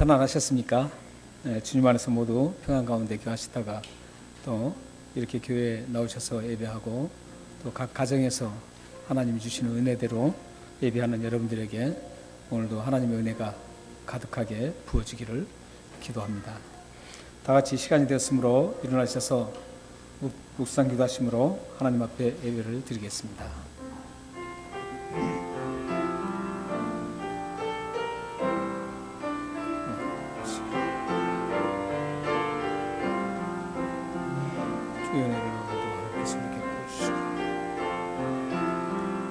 편안하셨습니까? 주님 안에서 모두 평안 가운데 교하시다가 또 이렇게 교회에 나오셔서 예배하고 또 각 가정에서 하나님이 주시는 은혜대로 예배하는 여러분들에게 오늘도 하나님의 은혜가 가득하게 부어지기를 기도합니다. 다 같이 시간이 되었으므로 일어나셔서 묵상 기도하심으로 하나님 앞에 예배를 드리겠습니다. 주의 은혜를 모두 하나님께서 우리에게 부어주시고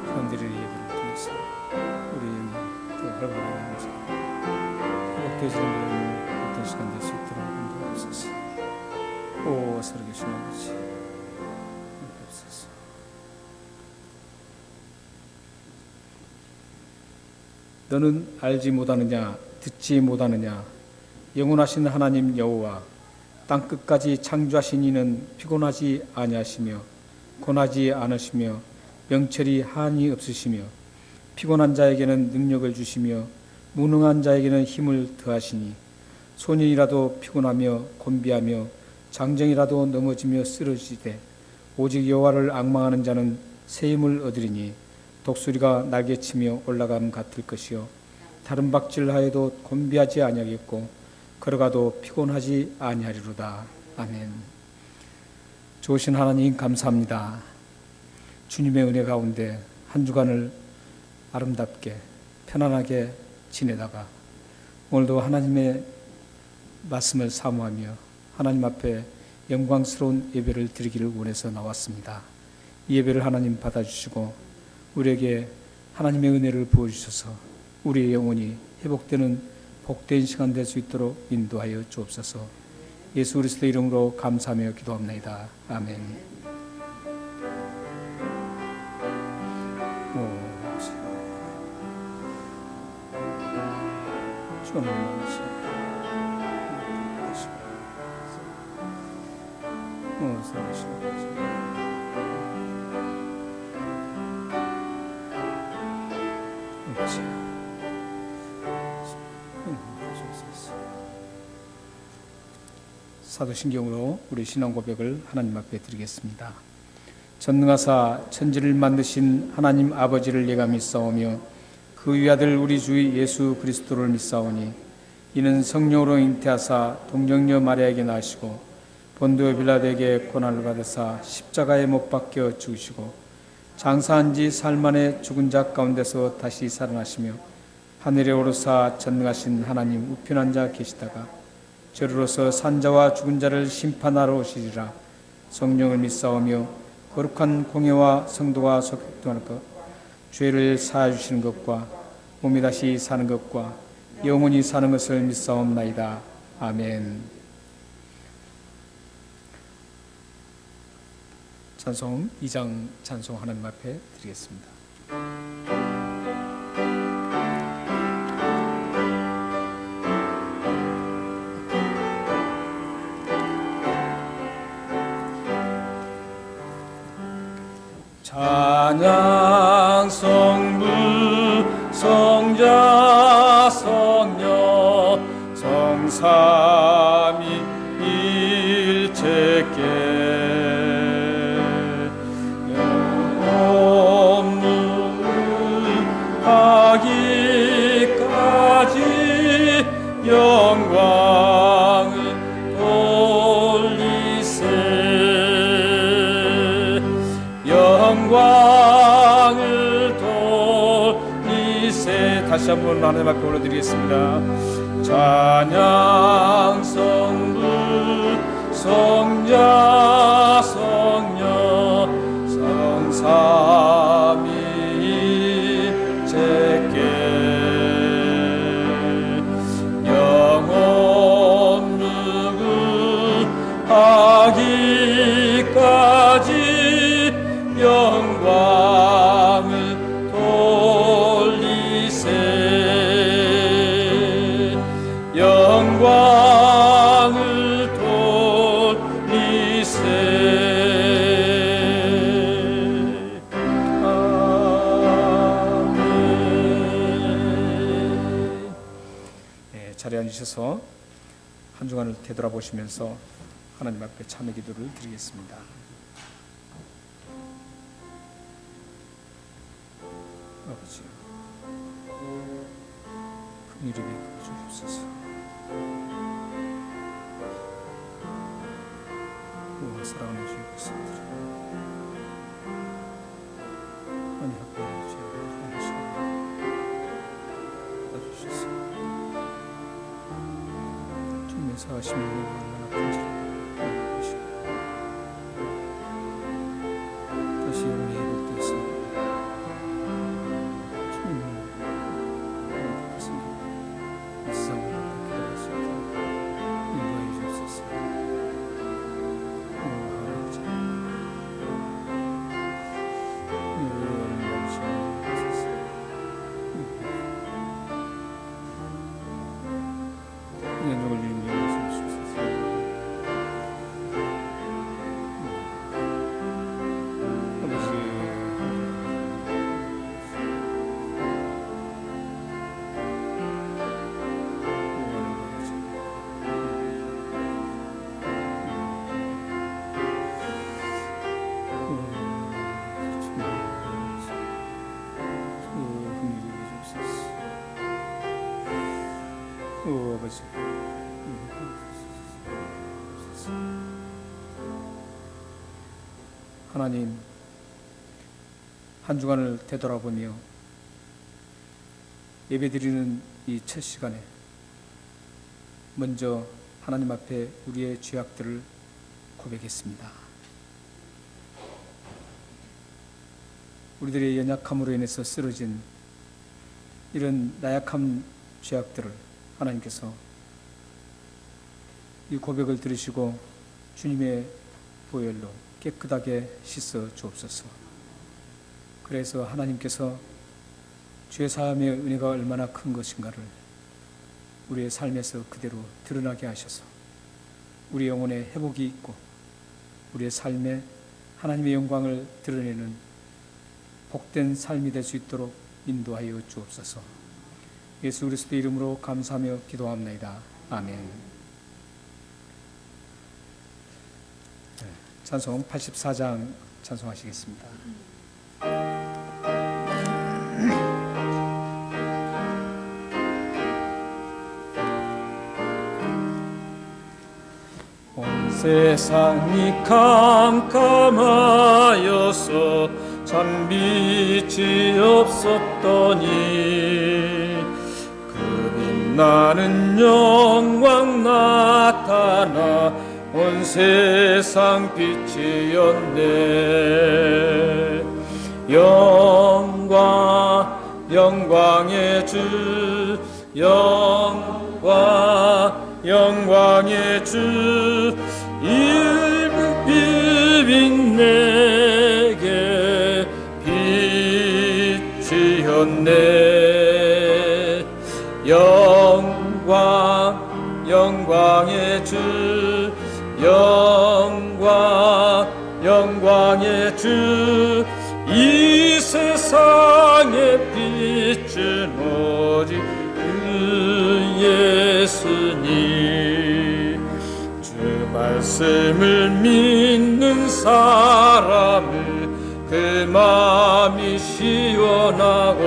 사람들의 예배를 통해서 우리 더 활발하게 하면서 회복되어지는 이런 어떤 시간 될 수 있도록 인도하옵소서. 오 살아계신 아버지 인도하옵소서. 너는 알지 못하느냐 듣지 못하느냐 영원하신 하나님 여호와 땅끝까지 창조하신 이는 피곤하지 아니하시며 고나지 않으시며 명철이 한이 없으시며 피곤한 자에게는 능력을 주시며 무능한 자에게는 힘을 더하시니 소년이라도 피곤하며 곤비하며 장정이라도 넘어지며 쓰러지되 오직 여호와를 앙망하는 자는 새 힘을 얻으리니 독수리가 날개치며 올라감 같을 것이요 다른 박질하여도 곤비하지 아니하겠고 걸어가도 피곤하지 아니하리로다. 아멘. 좋으신 하나님 감사합니다. 주님의 은혜 가운데 한 주간을 아름답게 편안하게 지내다가 오늘도 하나님의 말씀을 사모하며 하나님 앞에 영광스러운 예배를 드리기를 원해서 나왔습니다. 이 예배를 하나님 받아주시고 우리에게 하나님의 은혜를 부어주셔서 우리의 영혼이 회복되는 복된 시간 될 수 있도록 인도하여 주옵소서. 예수 그리스도의 이름으로 감사하며 기도합니다. 아멘. 사도신경으로 우리 신앙 고백을 하나님 앞에 드리겠습니다. 전능하사 천지를 만드신 하나님 아버지를 예가 믿사오며 그 위아들 우리 주 예수 그리스도를 믿사오니 이는 성령으로 잉태하사 동정녀 마리아에게 나시고 본도 빌라도에게 고난을 받으사 십자가에 못 박혀 죽으시고 장사한 지 사흘 만에 죽은 자 가운데서 다시 살아나시며 하늘에 오르사 전능하신 하나님 우편한 자 계시다가 저리로서 산자와 죽은 자를 심판하러 오시리라. 성령을 믿사오며 거룩한 공예와 성도가 속독하는 것 죄를 사하여 주시는 것과 몸이 다시 사는 것과 영원히 사는 것을 믿사옵나이다. 아멘. 찬송 2장 찬송 하나님 앞에 드리겠습니다. 찬양 성부 성자 성령 성삼위 일체께 영원을 하기까지 영광을 영광을 돌리세. 다시 한번 하나님 앞에 올려드리겠습니다. 찬양 성부 성자 성령 성삼위일체께 영원무궁 하기까지 영광을 돌리세. 영광을 돌리세. 아멘. 네, 자리에 앉으셔서 일어나서 한 주간을 되돌아보시면서 하나님 앞에 참회 기도를 드리겠습니다. 아버지, 긍휼히 베풀어 주옵소서. 사랑하는 주의 백성들, 하나님 앞에 죄를 하나씩 받아주셔서 주님의 사하심이 얼마나 큰지를 알고 다시 영원히 회복되어 주님은 이 세상을 기다릴 수 있도록 인도하여 주옵소서. 아버지, 하나님, 한 주간을 되돌아보며 예배드리는 이 첫 시간에 먼저 하나님 앞에 우리의 죄악들을 고백했습니다. 우리들의 연약함으로 인해서 쓰러진 이런 나약한 죄악들을 하나님께서 이 고백을 들으시고 주님의 보혈로 깨끗하게 씻어 주옵소서. 그래서 하나님께서 죄 사함의 은혜가 얼마나 큰 것인가를 우리의 삶에서 그대로 드러나게 하셔서 우리 영혼에 회복이 있고 우리의 삶에 하나님의 영광을 드러내는 복된 삶이 될 수 있도록 인도하여 주옵소서. 예수 그리스도의 이름으로 감사하며 기도합니다. 아멘. 찬송 84장 찬송하시겠습니다. 온 세상이 캄캄하여서 참 빛이 없었더니 나는 영광 나타나 온 세상 빛이었네. 영광의 주, 영광의 주, 일부 비빈 내게 빛이었네. 영광의 주, 영광의 주, 이 세상의 빛은 오직 그 예수님. 주 말씀을 믿는 사람을 그 마음이 시원하고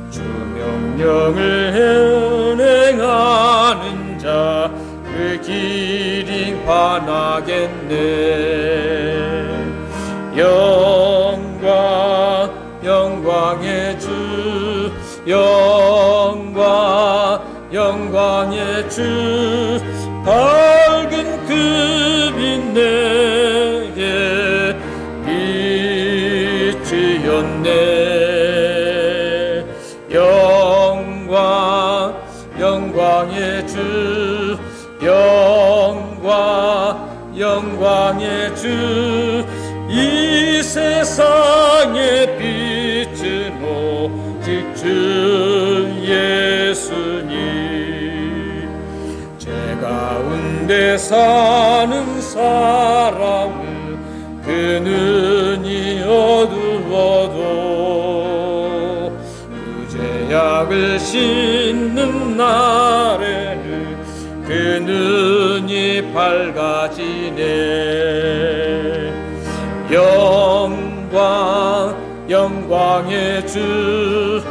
주 명령을 행하는 자 그 길이 환하겠네. 영광의 주, 영광의 주, 밝은 그 빛 내게 빛이었네. 영광의 주, 영광의 주, 이 세상의 빛은 오직 주 예수님. 제 가운데 사는 사람은 그 눈이 어두워도 그 죄악을 씻는 나 그 눈이 밝아지네. 영광 영광의 주,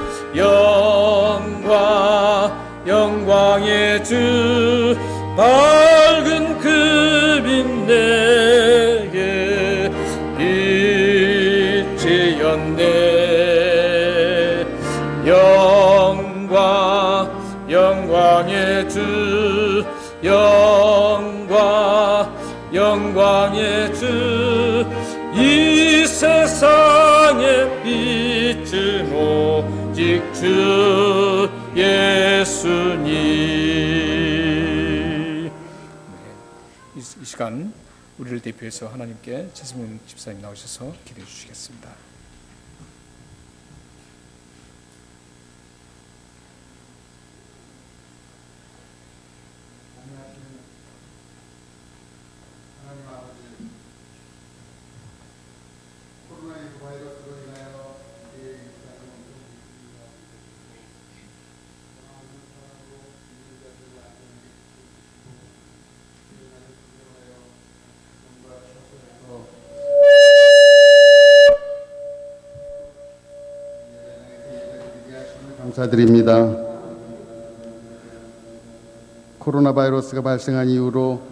영광의 주, 밝은 그 빛 내게 빛이었네. 영광의 주, 영광의 주, 이 세상의 빛은 오직 주 예수님. 이 시간 우리를 대표해서 하나님께 최승훈 집사님 나오셔서 기도해 주시겠습니다. 감사드립니다. 코로나 바이러스가 발생한 이후로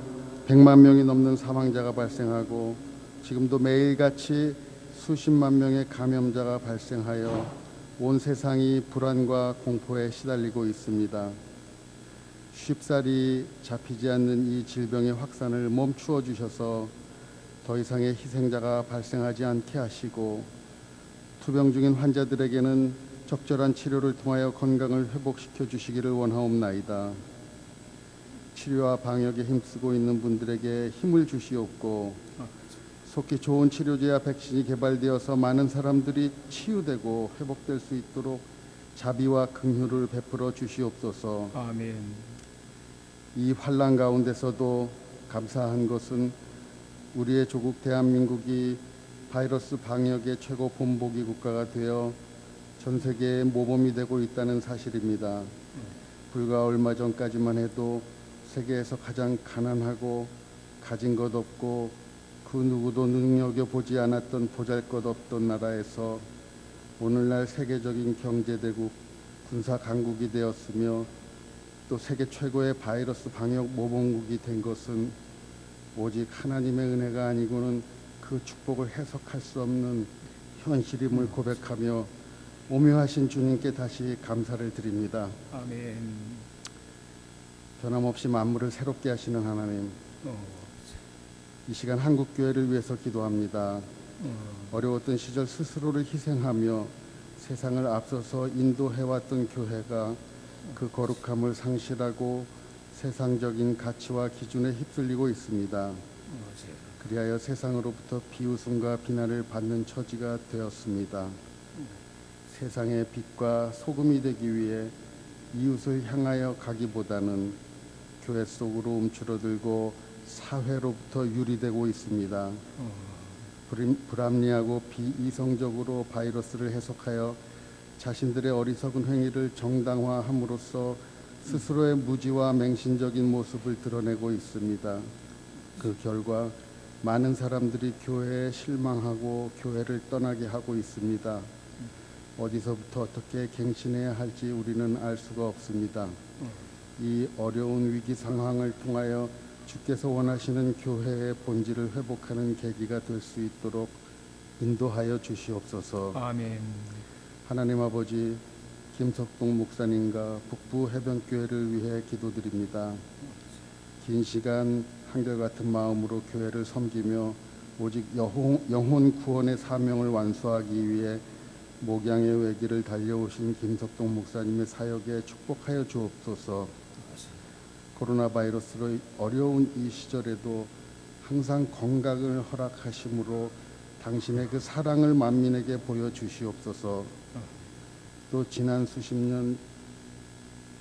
100만 명이 넘는 사망자가 발생하고 지금도 매일같이 수십만 명의 감염자가 발생하여 온 세상이 불안과 공포에 시달리고 있습니다. 쉽사리 잡히지 않는 이 질병의 확산을 멈추어 주셔서 더 이상의 희생자가 발생하지 않게 하시고 투병 중인 환자들에게는 적절한 치료를 통하여 건강을 회복시켜 주시기를 원하옵나이다. 치료와 방역에 힘쓰고 있는 분들에게 힘을 주시옵고 속히 좋은 치료제와 백신이 개발되어서 많은 사람들이 치유되고 회복될 수 있도록 자비와 긍휼을 베풀어 주시옵소서. 아멘. 이 환난 가운데서도 감사한 것은 우리의 조국 대한민국이 바이러스 방역의 최고 본보기 국가가 되어 전 세계의 모범이 되고 있다는 사실입니다. 불과 얼마 전까지만 해도 세계에서 가장 가난하고 가진 것 없고 그 누구도 눈여겨보지 않았던 보잘것없던 나라에서 오늘날 세계적인 경제대국, 군사강국이 되었으며 또 세계 최고의 바이러스 방역 모범국이 된 것은 오직 하나님의 은혜가 아니고는 그 축복을 해석할 수 없는 현실임을 고백하며 오묘하신 주님께 다시 감사를 드립니다. 아멘. 변함없이 만물을 새롭게 하시는 하나님, 이 시간 한국교회를 위해서 기도합니다. 어려웠던 시절 스스로를 희생하며 세상을 앞서서 인도해왔던 교회가 그 거룩함을 상실하고 세상적인 가치와 기준에 휩쓸리고 있습니다. 그리하여 세상으로부터 비웃음과 비난을 받는 처지가 되었습니다. 세상의 빛과 소금이 되기 위해 이웃을 향하여 가기보다는 교회 속으로 움츠러들고 사회로부터 유리되고 있습니다. 불합리하고 비이성적으로 바이러스를 해석하여 자신들의 어리석은 행위를 정당화함으로써 스스로의 무지와 맹신적인 모습을 드러내고 있습니다. 그 결과 많은 사람들이 교회에 실망하고 교회를 떠나게 하고 있습니다. 어디서부터 어떻게 갱신해야 할지 우리는 알 수가 없습니다. 이 어려운 위기 상황을 통하여 주께서 원하시는 교회의 본질을 회복하는 계기가 될 수 있도록 인도하여 주시옵소서. 아멘. 하나님 아버지, 김석동 목사님과 북부 해변교회를 위해 기도드립니다. 긴 시간 한결같은 마음으로 교회를 섬기며 오직 영혼 구원의 사명을 완수하기 위해 목양의 외길을 달려오신 김석동 목사님의 사역에 축복하여 주옵소서. 코로나 바이러스로 어려운 이 시절에도 항상 건강을 허락하심으로 당신의 그 사랑을 만민에게 보여주시옵소서. 또 지난 수십 년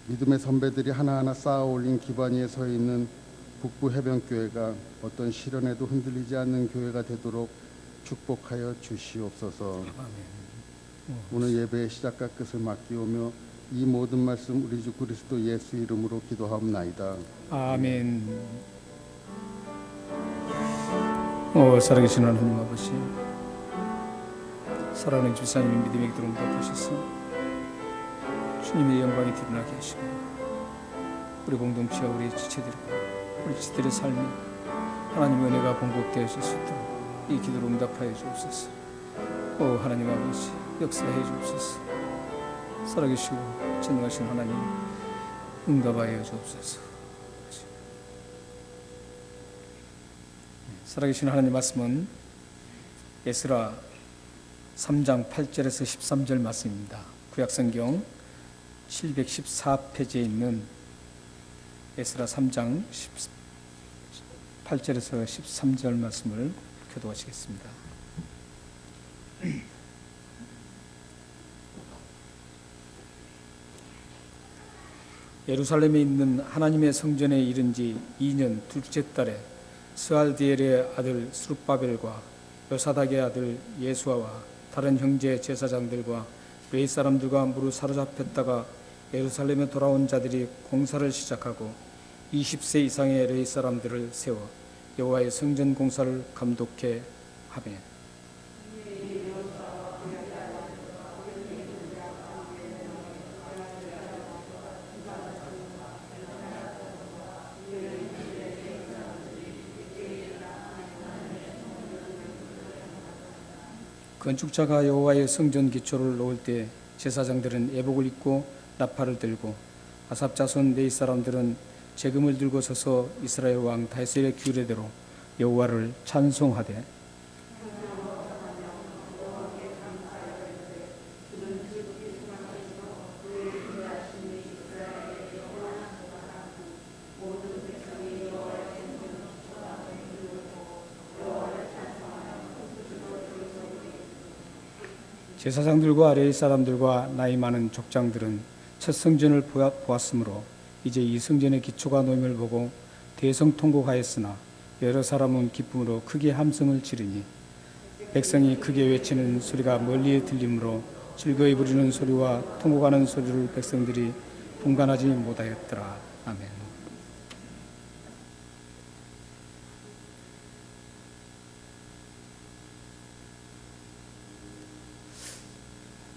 믿음의 선배들이 하나하나 쌓아 올린 기반 위에 서 있는 북부 해변교회가 어떤 시련에도 흔들리지 않는 교회가 되도록 축복하여 주시옵소서. 오늘 예배의 시작과 끝을 맡기오며 이 모든 말씀 우리 주 그리스도 예수 이름으로 기도하옵나이다. 아멘. 살아계신 하나님 아버지, 사랑하는 집사님의 믿음의 기도를 응답하셔서 주님의 영광이 드러나게 하시고 우리 공동체와 우리 지체들과 우리 지체들의 삶에 하나님의 은혜가 공급되어질 수 있도록 이 기도를 응답하여 주옵소서. 하나님 아버지, 역사해 주옵소서. 살아계시고 전능하신 하나님, 응답하여 주옵소서. 살아계신 하나님 말씀은 에스라 3장 8절에서 13절 말씀입니다. 구약성경 714페이지에 있는 에스라 3장 8절에서 13절 말씀을 교도하시겠습니다. 예루살렘에 있는 하나님의 성전에 이른 지 2년 둘째 달에 스알디엘의 아들 스룹바벨과 요사닥의 아들 예수아와 다른 형제 제사장들과 레위 사람들과 무릇 사로잡혔다가 예루살렘에 돌아온 자들이 공사를 시작하고 20세 이상의 레위 사람들을 세워 여호와의 성전 공사를 감독해 하며 건축자가 여호와의 성전 기초를 놓을 때 제사장들은 예복을 입고 나팔을 들고 아삽 자손 레위 사람들은 재금을 들고 서서 이스라엘 왕 다윗의 규례대로 여호와를 찬송하되 제사장들과 레위 사람들과 나이 많은 족장들은 첫 성전을 보았으므로 이제 이 성전의 기초가 놓임을 보고 대성통곡하였으나 여러 사람은 기쁨으로 크게 함성을 지르니 백성이 크게 외치는 소리가 멀리 들리므로 즐거이 부르는 소리와 통곡하는 소리를 백성들이 분간하지 못하였더라. 아멘.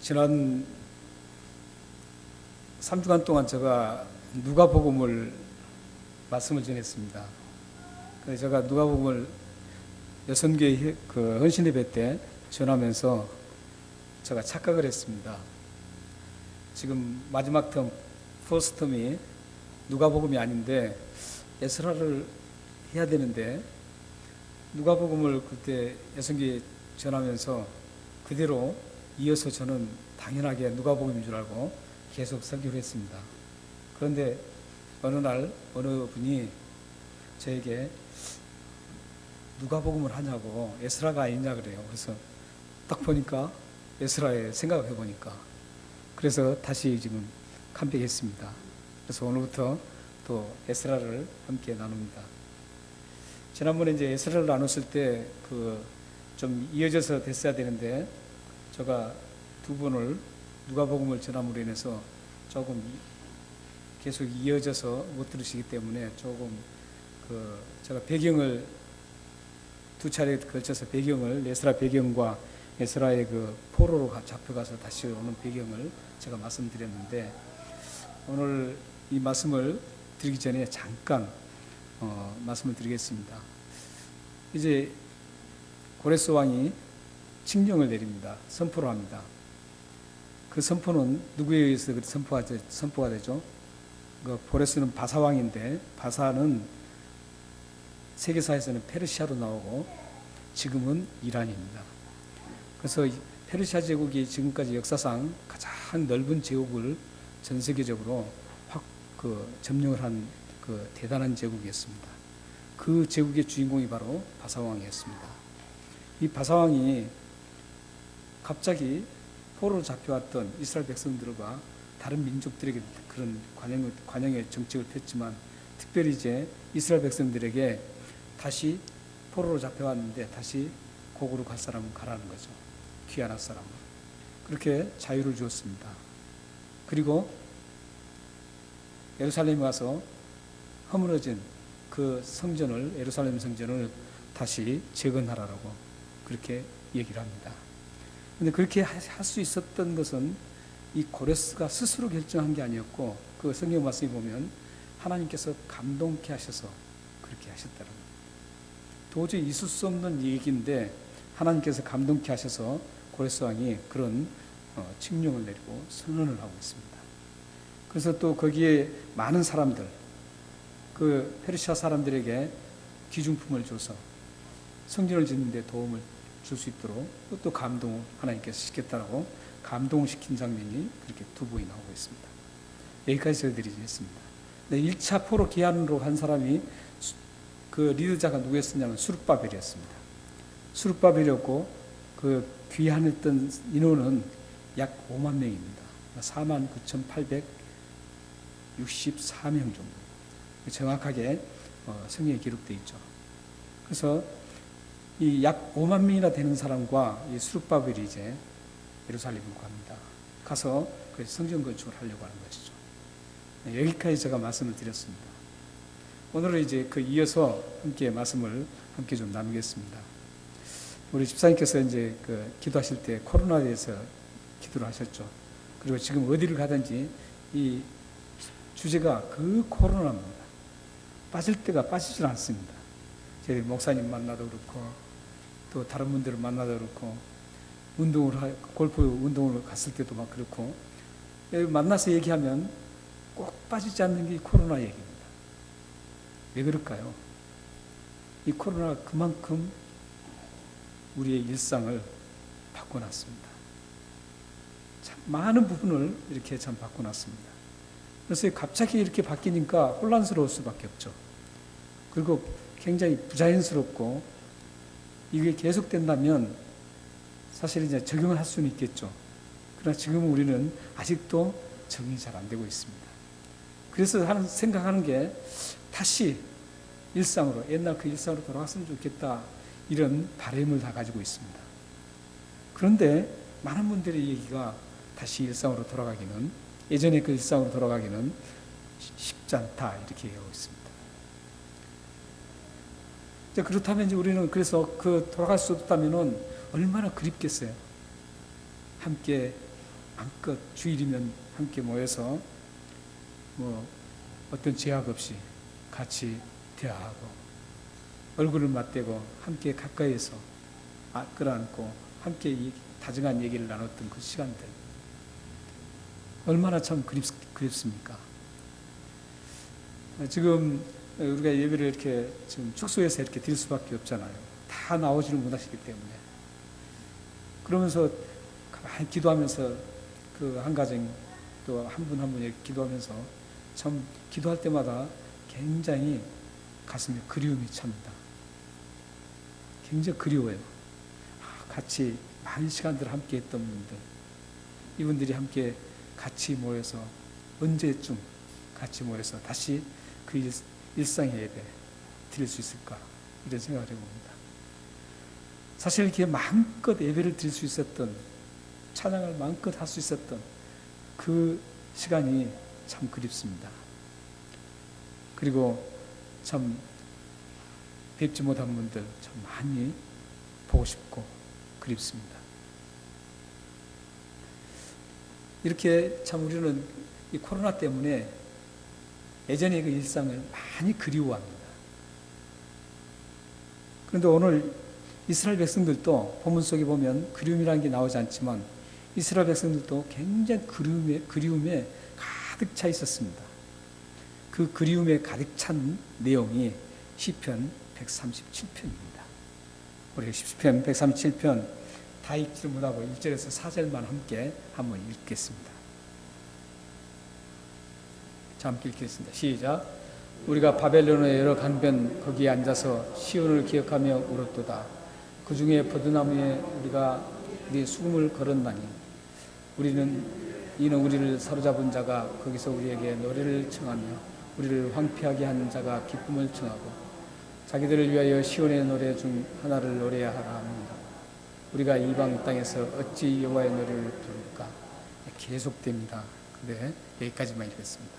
지난 3주간 동안 제가 누가복음을 말씀을 전했습니다. 그래서 제가 누가복음을 여선교회 그 헌신예배 때 전하면서 제가 착각을 했습니다. 지금 마지막 텀, 퍼스트 텀이 누가복음이 아닌데 에스라를 해야 되는데 누가복음을 그때 여선교회 전하면서 그대로 이어서 저는 당연하게 누가복음인 줄 알고 계속 설교를 했습니다. 그런데 어느 날 어느 분이 저에게 누가복음을 하냐고 에스라가 아니냐 그래요. 그래서 딱 보니까 에스라에 생각을 해보니까 그래서 다시 지금 컴백했습니다. 그래서 오늘부터 또 에스라를 함께 나눕니다. 지난번에 이제 에스라를 나눴을 때 좀 이어져서 됐어야 되는데 제가 두 번을 누가복음을 전함으로 인해서 조금 계속 이어져서 못 들으시기 때문에 조금 제가 배경을 두 차례에 걸쳐서 배경을 에스라 배경과 에스라의 포로로 잡혀가서 다시 오는 배경을 제가 말씀드렸는데 오늘 이 말씀을 드리기 전에 잠깐 말씀을 드리겠습니다. 이제 고레스 왕이 칙령을 내립니다. 선포를 합니다. 그 선포는 누구에 의해서 선포가 되죠? 고레스는 바사왕인데 바사는 세계사에서는 페르시아로 나오고 지금은 이란입니다. 그래서 페르시아 제국이 지금까지 역사상 가장 넓은 제국을 전 세계적으로 확 점령을 한 대단한 제국이었습니다. 그 제국의 주인공이 바로 바사왕이었습니다. 이 바사왕이 갑자기 포로로 잡혀왔던 이스라엘 백성들과 다른 민족들에게 그런 관용의 정책을 폈지만 특별히 이제 이스라엘 백성들에게 다시 포로로 잡혀왔는데 다시 고국으로 갈 사람은 가라는 거죠. 귀환할 사람은. 그렇게 자유를 주었습니다. 그리고 예루살렘에 와서 허물어진 그 성전을, 예루살렘 성전을 다시 재건하라고 그렇게 얘기를 합니다. 근데 그렇게 할 수 있었던 것은 이 고레스가 스스로 결정한 게 아니었고, 그 성경 말씀에 보면 하나님께서 감동케 하셔서 그렇게 하셨다는 겁니다. 도저히 있을 수 없는 얘기인데 하나님께서 감동케 하셔서 고레스 왕이 그런 칙령을 내리고 선언을 하고 있습니다. 그래서 또 거기에 많은 사람들, 그 페르시아 사람들에게 기중품을 줘서 성전을 짓는 데 도움을 줄 수 있도록 또 감동을 하나님께서 시켰다라고 감동시킨 장면이 그렇게 두 번이 나오고 있습니다. 여기까지 저희들이 했습니다. 1차 포로 귀환으로 한 사람이 그 리더자가 누구였었냐면 수룹바벨이었습니다. 수룹바벨이었고 그 귀환했던 인원은 약 5만 명입니다. 49,864명 정도. 정확하게 성경에 기록되어 있죠. 그래서 이 약 5만 명이나 되는 사람과 이 수룹바벨이 이제 예루살렘으로 갑니다. 가서 그 성전 건축을 하려고 하는 것이죠. 여기까지 제가 말씀을 드렸습니다. 오늘은 이제 그 이어서 함께 말씀을 함께 좀 나누겠습니다. 우리 집사님께서 이제 그 기도하실 때 코로나에 대해서 기도를 하셨죠. 그리고 지금 어디를 가든지 이 주제가 그 코로나입니다. 빠질 때가 빠지질 않습니다. 저희 목사님 만나도 그렇고 또 다른 분들을 만나도 그렇고 골프 운동을 갔을 때도 막 그렇고 만나서 얘기하면 꼭 빠지지 않는 게 코로나 얘기입니다. 왜 그럴까요? 이 코로나가 그만큼 우리의 일상을 바꿔놨습니다. 참 많은 부분을 이렇게 참 바꿔놨습니다. 그래서 갑자기 이렇게 바뀌니까 혼란스러울 수밖에 없죠. 그리고 굉장히 부자연스럽고 이게 계속된다면 사실 이제 적용을 할 수는 있겠죠. 그러나 지금 우리는 아직도 적응이 잘 안 되고 있습니다. 그래서 생각하는 게 다시 일상으로, 옛날 그 일상으로 돌아갔으면 좋겠다, 이런 바람을 다 가지고 있습니다. 그런데 많은 분들의 얘기가 다시 일상으로 돌아가기는, 예전에 그 일상으로 돌아가기는 쉽지 않다, 이렇게 얘기하고 있습니다. 그렇다면 이제 우리는 그래서 그 돌아갈 수 없다면은 얼마나 그립겠어요. 함께 마음껏 주일이면 함께 모여서 뭐 어떤 제약 없이 같이 대화하고 얼굴을 맞대고 함께 가까이에서 끌어안고 함께 다정한 얘기를 나눴던 그 시간들, 얼마나 참 그립습니까? 지금 우리가 예배를 이렇게 지금 축소해서 이렇게 드릴 수밖에 없잖아요. 다 나오지는 못하시기 때문에. 그러면서 가만히 기도하면서 그 한 가정 또 한 분 한 분 기도하면서 참 기도할 때마다 굉장히 가슴에 그리움이 찹니다. 굉장히 그리워요. 같이 많은 시간들을 함께 했던 분들, 이분들이 함께 같이 모여서 언제쯤 같이 모여서 다시 그 일상의 예배 드릴 수 있을까, 이런 생각을 해봅니다. 사실 이렇게 마음껏 예배를 드릴 수 있었던, 찬양을 마음껏 할 수 있었던 그 시간이 참 그립습니다. 그리고 참 뵙지 못한 분들 참 많이 보고 싶고 그립습니다. 이렇게 참 우리는 이 코로나 때문에 예전의 그 일상을 많이 그리워합니다. 그런데 오늘 이스라엘 백성들도 본문 속에 보면 그리움이라는 게 나오지 않지만 이스라엘 백성들도 굉장히 그리움에 가득 차 있었습니다. 그 그리움에 가득 찬 내용이 시편 137편입니다. 우리 시편 137편 다 읽지 못하고 1절에서 4절만 함께 한번 읽겠습니다. 자, 함께 읽겠습니다. 시작. 우리가 바벨론의 여러 강변 거기에 앉아서 시온을 기억하며 울었도다. 그 중에 버드나무에 우리가 우리의 수금을 걸었나니 이는 우리를 사로잡은 자가 거기서 우리에게 노래를 청하며 우리를 황폐하게 한 자가 기쁨을 청하고 자기들을 위하여 시온의 노래 중 하나를 노래하라 합니다. 우리가 이방 땅에서 어찌 여호와의 노래를 부를까? 계속됩니다. 근데 여기까지만 읽겠습니다.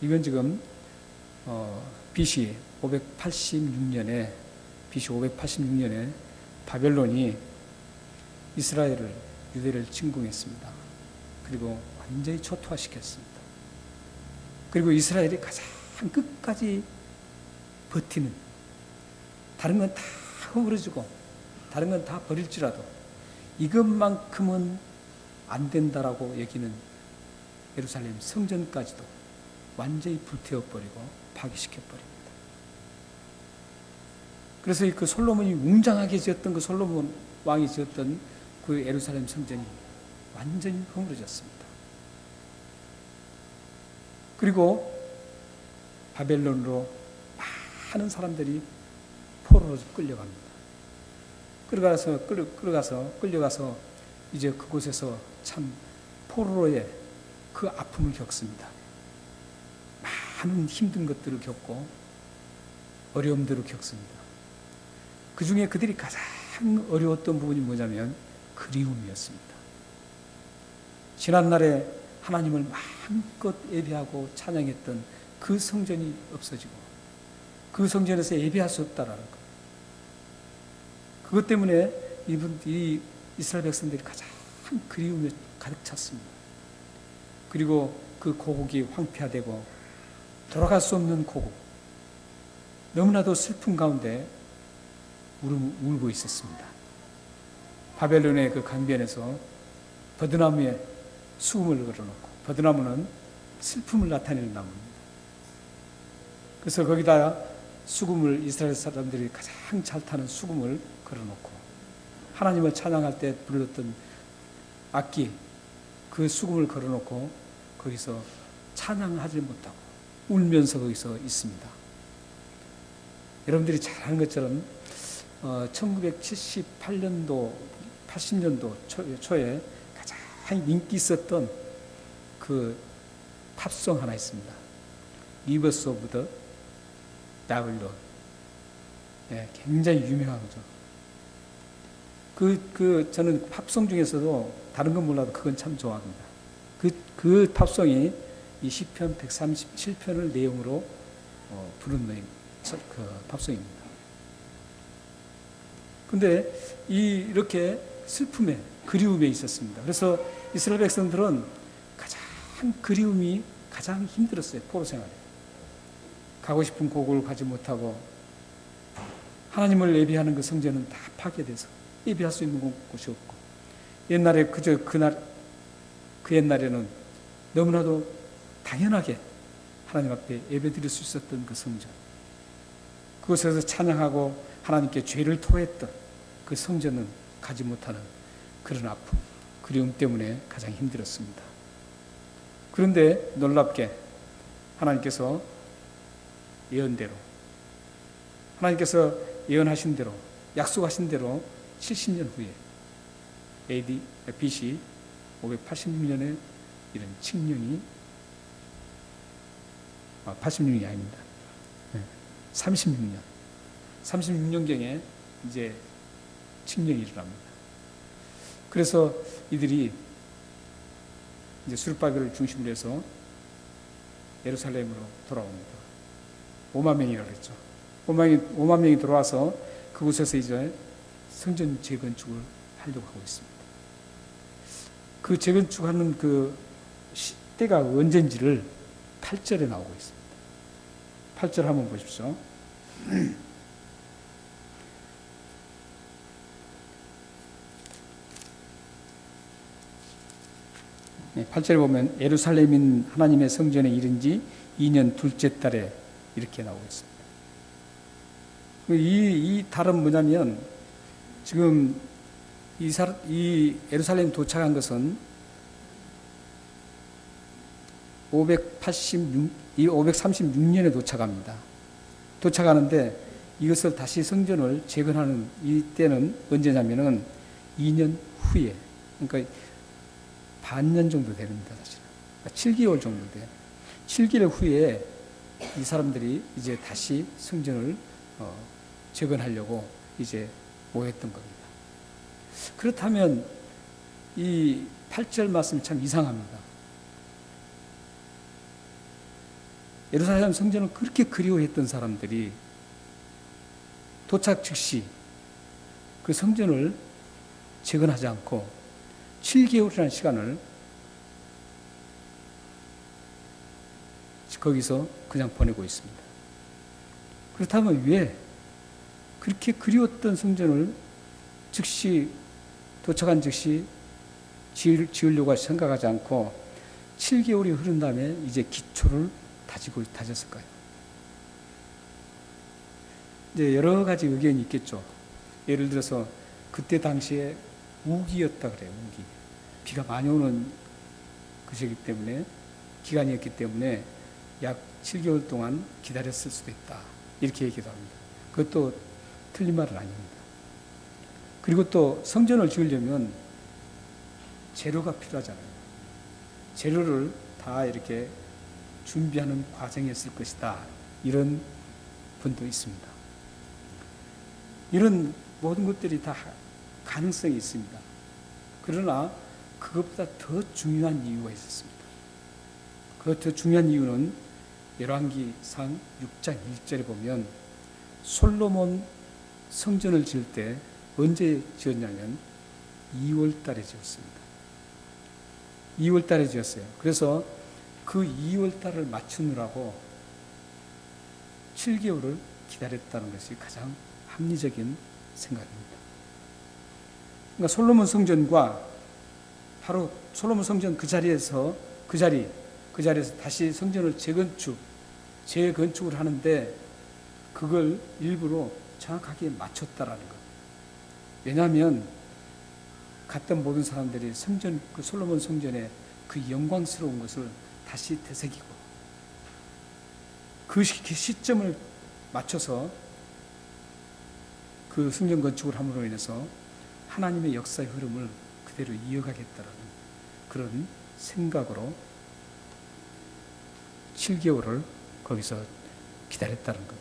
이건 지금 BC 586년에 바벨론이 이스라엘을, 유대를 침공했습니다. 그리고 완전히 초토화시켰습니다. 그리고 이스라엘이 가장 끝까지 버티는, 다른 건 다 허물어지고 다른 건 다 버릴지라도 이것만큼은 안 된다라고 여기는 예루살렘 성전까지도 완전히 불태워버리고 파괴시켜버립니다. 그래서 그 솔로몬이 웅장하게 지었던, 그 솔로몬 왕이 지었던 그 예루살렘 성전이 완전히 허물어졌습니다. 그리고 바벨론으로 많은 사람들이 포로로 끌려갑니다. 끌려가서 이제 그곳에서 참 포로로의 그 아픔을 겪습니다. 많은 힘든 것들을 겪고 어려움들을 겪습니다. 그 중에 그들이 가장 어려웠던 부분이 뭐냐면 그리움이었습니다. 지난날에 하나님을 마음껏 예배하고 찬양했던 그 성전이 없어지고 그 성전에서 예배할 수 없다라는 것. 그것 때문에 이 이스라엘 백성들이 가장 그리움에 가득 찼습니다. 그리고 그 고국이 황폐화되고 돌아갈 수 없는 고국, 너무나도 슬픈 가운데 울고 있었습니다. 바벨론의 그 강변에서 버드나무에 수금을 걸어놓고, 버드나무는 슬픔을 나타내는 나무입니다. 그래서 거기다 수금을, 이스라엘 사람들이 가장 잘 타는 수금을 걸어놓고 하나님을 찬양할 때 불렀던 악기, 그 수금을 걸어놓고 거기서 찬양하지 못하고 울면서 거기서 있습니다. 여러분들이 잘 아는 것처럼 1978년도, 80년도 초에 가장 인기 있었던 그 팝송 하나 있습니다. 리버스 오브 더 바빌론. 예, 굉장히 유명한 거죠. 저는 팝송 중에서도 다른 건 몰라도 그건 참 좋아합니다. 그 팝송이 이 시편 137편을 내용으로 부른 그 팝송입니다. 근데 이렇게 슬픔에, 그리움에 있었습니다. 그래서 이스라엘 백성들은 가장 그리움이 가장 힘들었어요. 포로 생활에. 가고 싶은 고국을 가지 못하고 하나님을 예배하는 그 성전은 다 파괴돼서 예배할 수 있는 곳이 없고, 옛날에 그 옛날에는 너무나도 당연하게 하나님 앞에 예배드릴 수 있었던 그 성전, 그곳에서 찬양하고 하나님께 죄를 토했던 그 성전은 가지 못하는 그런 아픔, 그리움 때문에 가장 힘들었습니다. 그런데 놀랍게 하나님께서 예언대로, 하나님께서 예언하신 대로, 약속하신 대로 70년 후에 BC 586년에 이런 칙령이, 86년이 아닙니다. 36년경에 이제 칙령이 일어납니다. 그래서 이들이 이제 수르바벨을 중심으로 해서 예루살렘으로 돌아옵니다. 5만 명이라고 그랬죠. 5만 명이 들어와서 그곳에서 이제 성전 재건축을 하려고 하고 있습니다. 그 재건축하는 그 때가 언젠지를 8절에 나오고 있습니다. 8절 한번 보십시오. 8절에 보면 예루살렘인 하나님의 성전에 이른 지 2년 둘째 달에 이렇게 나오고 있습니다. 이 달은 뭐냐면, 지금 이 예루살렘 도착한 것은 536년에 도착합니다. 도착하는데 이것을 다시 성전을 재건하는 이 때는 언제냐면은 2년 후에, 그러니까 반년 정도 됩니다, 사실은. 7개월 정도 돼요. 7개월 후에 이 사람들이 이제 다시 성전을 재건하려고 이제 모였던 겁니다. 그렇다면 이 8절 말씀이 참 이상합니다. 예루살렘 성전을 그렇게 그리워했던 사람들이 도착 즉시 그 성전을 재건하지 않고 7개월이라는 시간을 거기서 그냥 보내고 있습니다. 그렇다면 왜 그렇게 그리웠던 성전을 즉시 도착한 즉시 지으려고 생각하지 않고 7개월이 흐른 다음에 이제 기초를 다졌을까요? 이제 여러 가지 의견이 있겠죠. 예를 들어서 그때 당시에 우기였다 그래요. 우기. 비가 많이 오는 것이기 때문에 기간이었기 때문에 약 7개월 동안 기다렸을 수도 있다. 이렇게 얘기도 합니다. 그것도 틀린 말은 아닙니다. 그리고 또 성전을 지으려면 재료가 필요하잖아요. 재료를 다 이렇게 준비하는 과정이었을 것이다. 이런 분도 있습니다. 이런 모든 것들이 다 가능성이 있습니다. 그러나 그것보다 더 중요한 이유가 있었습니다. 그 더 중요한 이유는 열왕기상 6장 1절에 보면 솔로몬 성전을 지을 때 언제 지었냐면 2월 달에 지었습니다. 2월 달에 지었어요. 그래서 그 2월 달을 맞추느라고 7개월을 기다렸다는 것이 가장 합리적인 생각입니다. 그러니까 솔로몬 성전과 바로 솔로몬 성전 그 자리에서 다시 성전을 재건축을 하는데 그걸 일부러 정확하게 맞췄다라는 것. 왜냐하면 갔던 모든 사람들이 그 솔로몬 성전의 그 영광스러운 것을 다시 되새기고 그 시점을 맞춰서 그 성전 건축을 함으로 인해서 하나님의 역사의 흐름을 그대로 이어가겠다라는 그런 생각으로 7개월을 거기서 기다렸다는 것.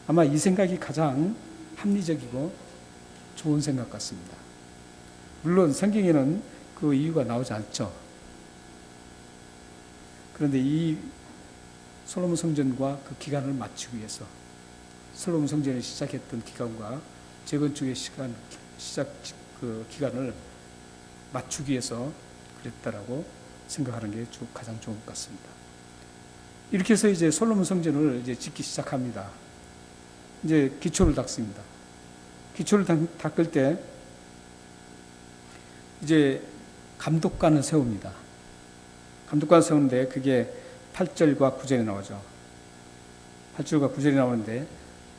아마 이 생각이 가장 합리적이고 좋은 생각 같습니다. 물론 성경에는 그 이유가 나오지 않죠. 그런데 이 솔로몬 성전과 그 기간을 맞추기 위해서 솔로몬 성전이 시작했던 기간과 재건축의 그 기간을 맞추기 위해서 그랬다라고 생각하는 게 가장 좋은 것 같습니다. 이렇게 해서 이제 솔로몬 성전을 이제 짓기 시작합니다. 이제 기초를 닦습니다. 기초를 닦을 때 이제 감독관을 세웁니다. 감독관을 세우는데 그게 8절과 9절에 나오죠. 8절과 9절에 나오는데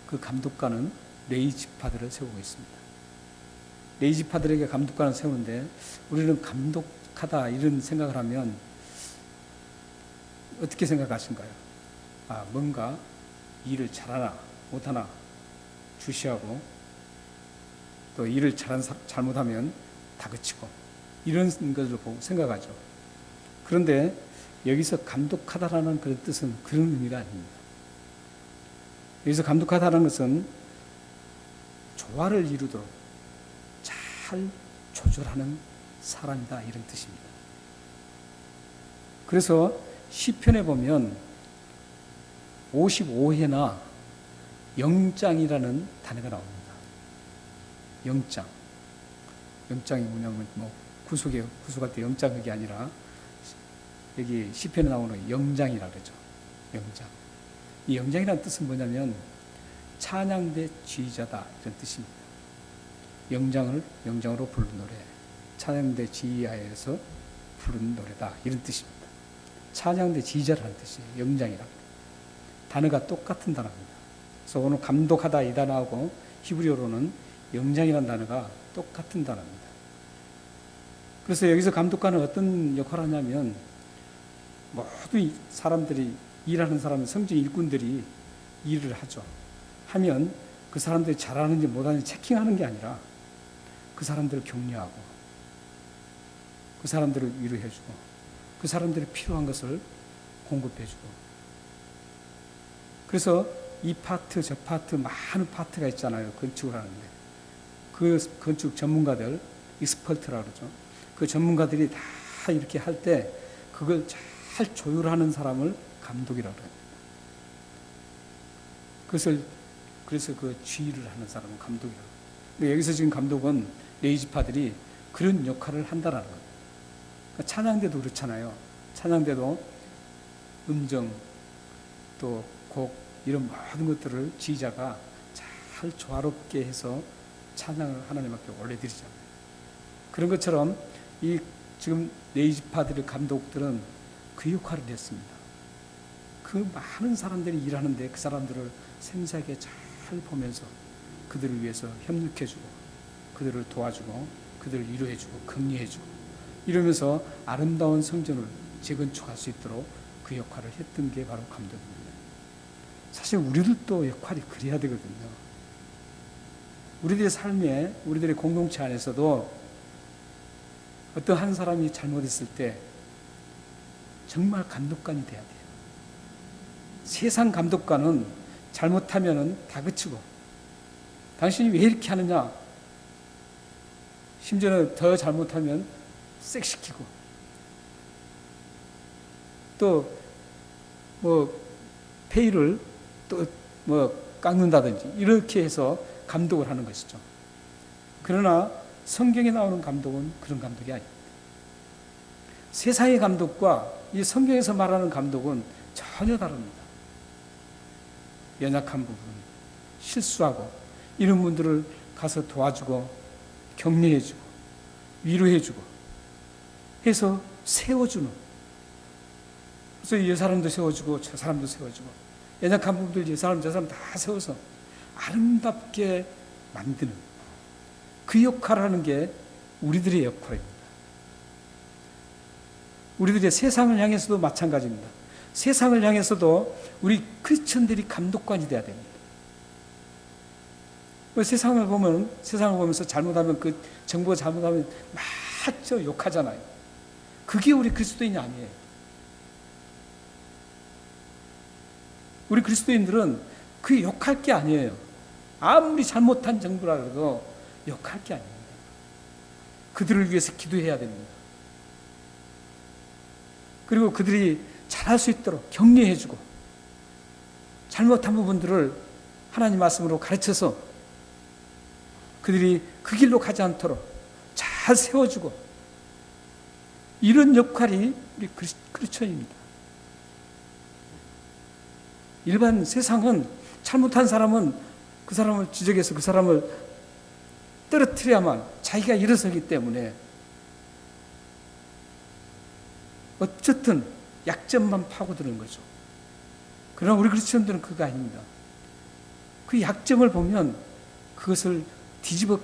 그 감독관은 레위 지파들을 세우고 있습니다. 레위 지파들에게 감독관을 세우는데 우리는 감독하다 이런 생각을 하면 어떻게 생각하신가요? 뭔가 일을 잘하나 못하나 주시하고 또 일을 잘못하면 다그치고 이런 것을 보고 생각하죠. 그런데 여기서 감독하다라는 그런 뜻은 그런 의미가 아닙니다. 여기서 감독하다라는 것은 조화를 이루도록 잘 조절하는 사람이다 이런 뜻입니다. 그래서 시편에 보면 55회나 영장이라는 단어가 나옵니다. 영장이 뭐냐면 구속할 때 영장 그게 아니라 여기 시편에 나오는 영장이라고 그러죠. 영장. 이 영장이라는 뜻은 뭐냐면 찬양대 지휘자다 이런 뜻입니다. 영장으로 부른 노래, 찬양대 지휘하에서 부른 노래다 이런 뜻입니다. 찬양대 지휘자라는 뜻이에요. 영장이라고. 단어가 똑같은 단어입니다. 그래서 오늘 감독하다 이 단어하고 히브리어로는 영장이라는 단어가 똑같은 단어입니다. 그래서 여기서 감독관은 어떤 역할을 하냐면 모든 사람들이 일하는 성전 일꾼들이 일을 하죠. 하면 그 사람들이 잘하는지 못하는지 체킹하는 게 아니라 그 사람들을 격려하고 그 사람들을 위로해주고 그 사람들이 필요한 것을 공급해주고 그래서 이 파트 저 파트 많은 파트가 있잖아요. 건축을 하는데 그 건축 전문가들 익스퍼트라고 그러죠. 그 전문가들이 다 이렇게 할 때 그걸 잘 조율하는 사람을 감독이라고 합니다. 그래서 그 지휘를 하는 사람은 감독이라고. 근데 여기서 지금 감독은 레이지파들이 그런 역할을 한다라는 거예요. 그러니까 찬양대도 그렇잖아요. 찬양대도 음정 또 곡 이런 모든 것들을 지휘자가 잘 조화롭게 해서 찬양을 하나님 앞에 올려드리잖아요. 그런 것처럼 이 지금 레이지파들의 감독들은 그 역할을 했습니다. 그 많은 사람들이 일하는데 그 사람들을 세세하게 잘 보면서 그들을 위해서 협력해주고 그들을 도와주고 그들을 위로해주고 격려해주고 이러면서 아름다운 성전을 재건축할 수 있도록 그 역할을 했던 게 바로 감독입니다. 사실 우리들도 역할이 그래야 되거든요. 우리들의 삶에 우리들의 공동체 안에서도 어떤 한 사람이 잘못했을 때 정말 감독관이 돼야 돼요. 세상 감독관은 잘못하면 다그치고 당신이 왜 이렇게 하느냐, 심지어는 더 잘못하면 섹시키고 또 뭐 페이를 또 뭐 깎는다든지 이렇게 해서 감독을 하는 것이죠. 그러나 성경에 나오는 감독은 그런 감독이 아닙니다. 세상의 감독과 이 성경에서 말하는 감독은 전혀 다릅니다. 연약한 부분, 실수하고 이런 분들을 가서 도와주고 격려해주고 위로해주고 해서 세워주는, 그래서 이 사람도 세워주고 저 사람도 세워주고 연약한 부분들 이 사람 저 사람 다 세워서 아름답게 만드는 그 역할을 하는 게 우리들의 역할입니다. 우리들의 세상을 향해서도 마찬가지입니다. 세상을 향해서도 우리 크리스천들이 감독관이 돼야 됩니다. 세상을 보면서 잘못하면 그 정부가 잘못하면 막 욕하잖아요. 그게 우리 그리스도인이 아니에요. 우리 그리스도인들은 그 욕할 게 아니에요. 아무리 잘못한 정부라도 욕할 게 아닙니다. 그들을 위해서 기도해야 됩니다. 그리고 그들이 잘할 수 있도록 격려해주고 잘못한 부분들을 하나님 말씀으로 가르쳐서 그들이 그 길로 가지 않도록 잘 세워주고 이런 역할이 우리 크리스천입니다. 일반 세상은 잘못한 사람은 그 사람을 지적해서 그 사람을 떨어뜨려야만 자기가 일어서기 때문에 어쨌든 약점만 파고드는 거죠. 그러나 우리 그리스도인들은 그거 아닙니다. 그 약점을 보면 그것을 뒤집어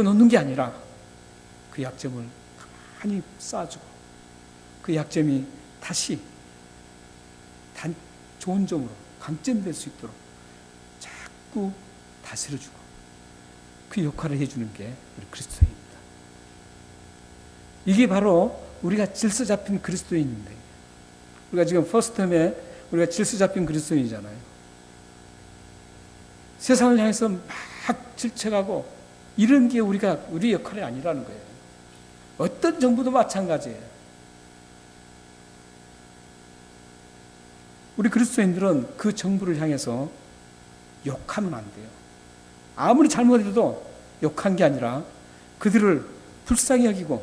놓는 게 아니라 그 약점을 가만히 쌓아주고 그 약점이 다시 좋은 점으로 강점될 수 있도록 자꾸 다스려주고 그 역할을 해주는 게 우리 그리스도인입니다. 이게 바로 우리가 질서 잡힌 그리스도인입니다. 우리가 지금 퍼스텀에 우리가 질서 잡힌 그리스도인이잖아요. 세상을 향해서 막 질책하고 이런 게 우리 역할이 아니라는 거예요. 어떤 정부도 마찬가지예요. 우리 그리스도인들은 그 정부를 향해서 욕하면 안 돼요. 아무리 잘못해도 욕한 게 아니라 그들을 불쌍히 여기고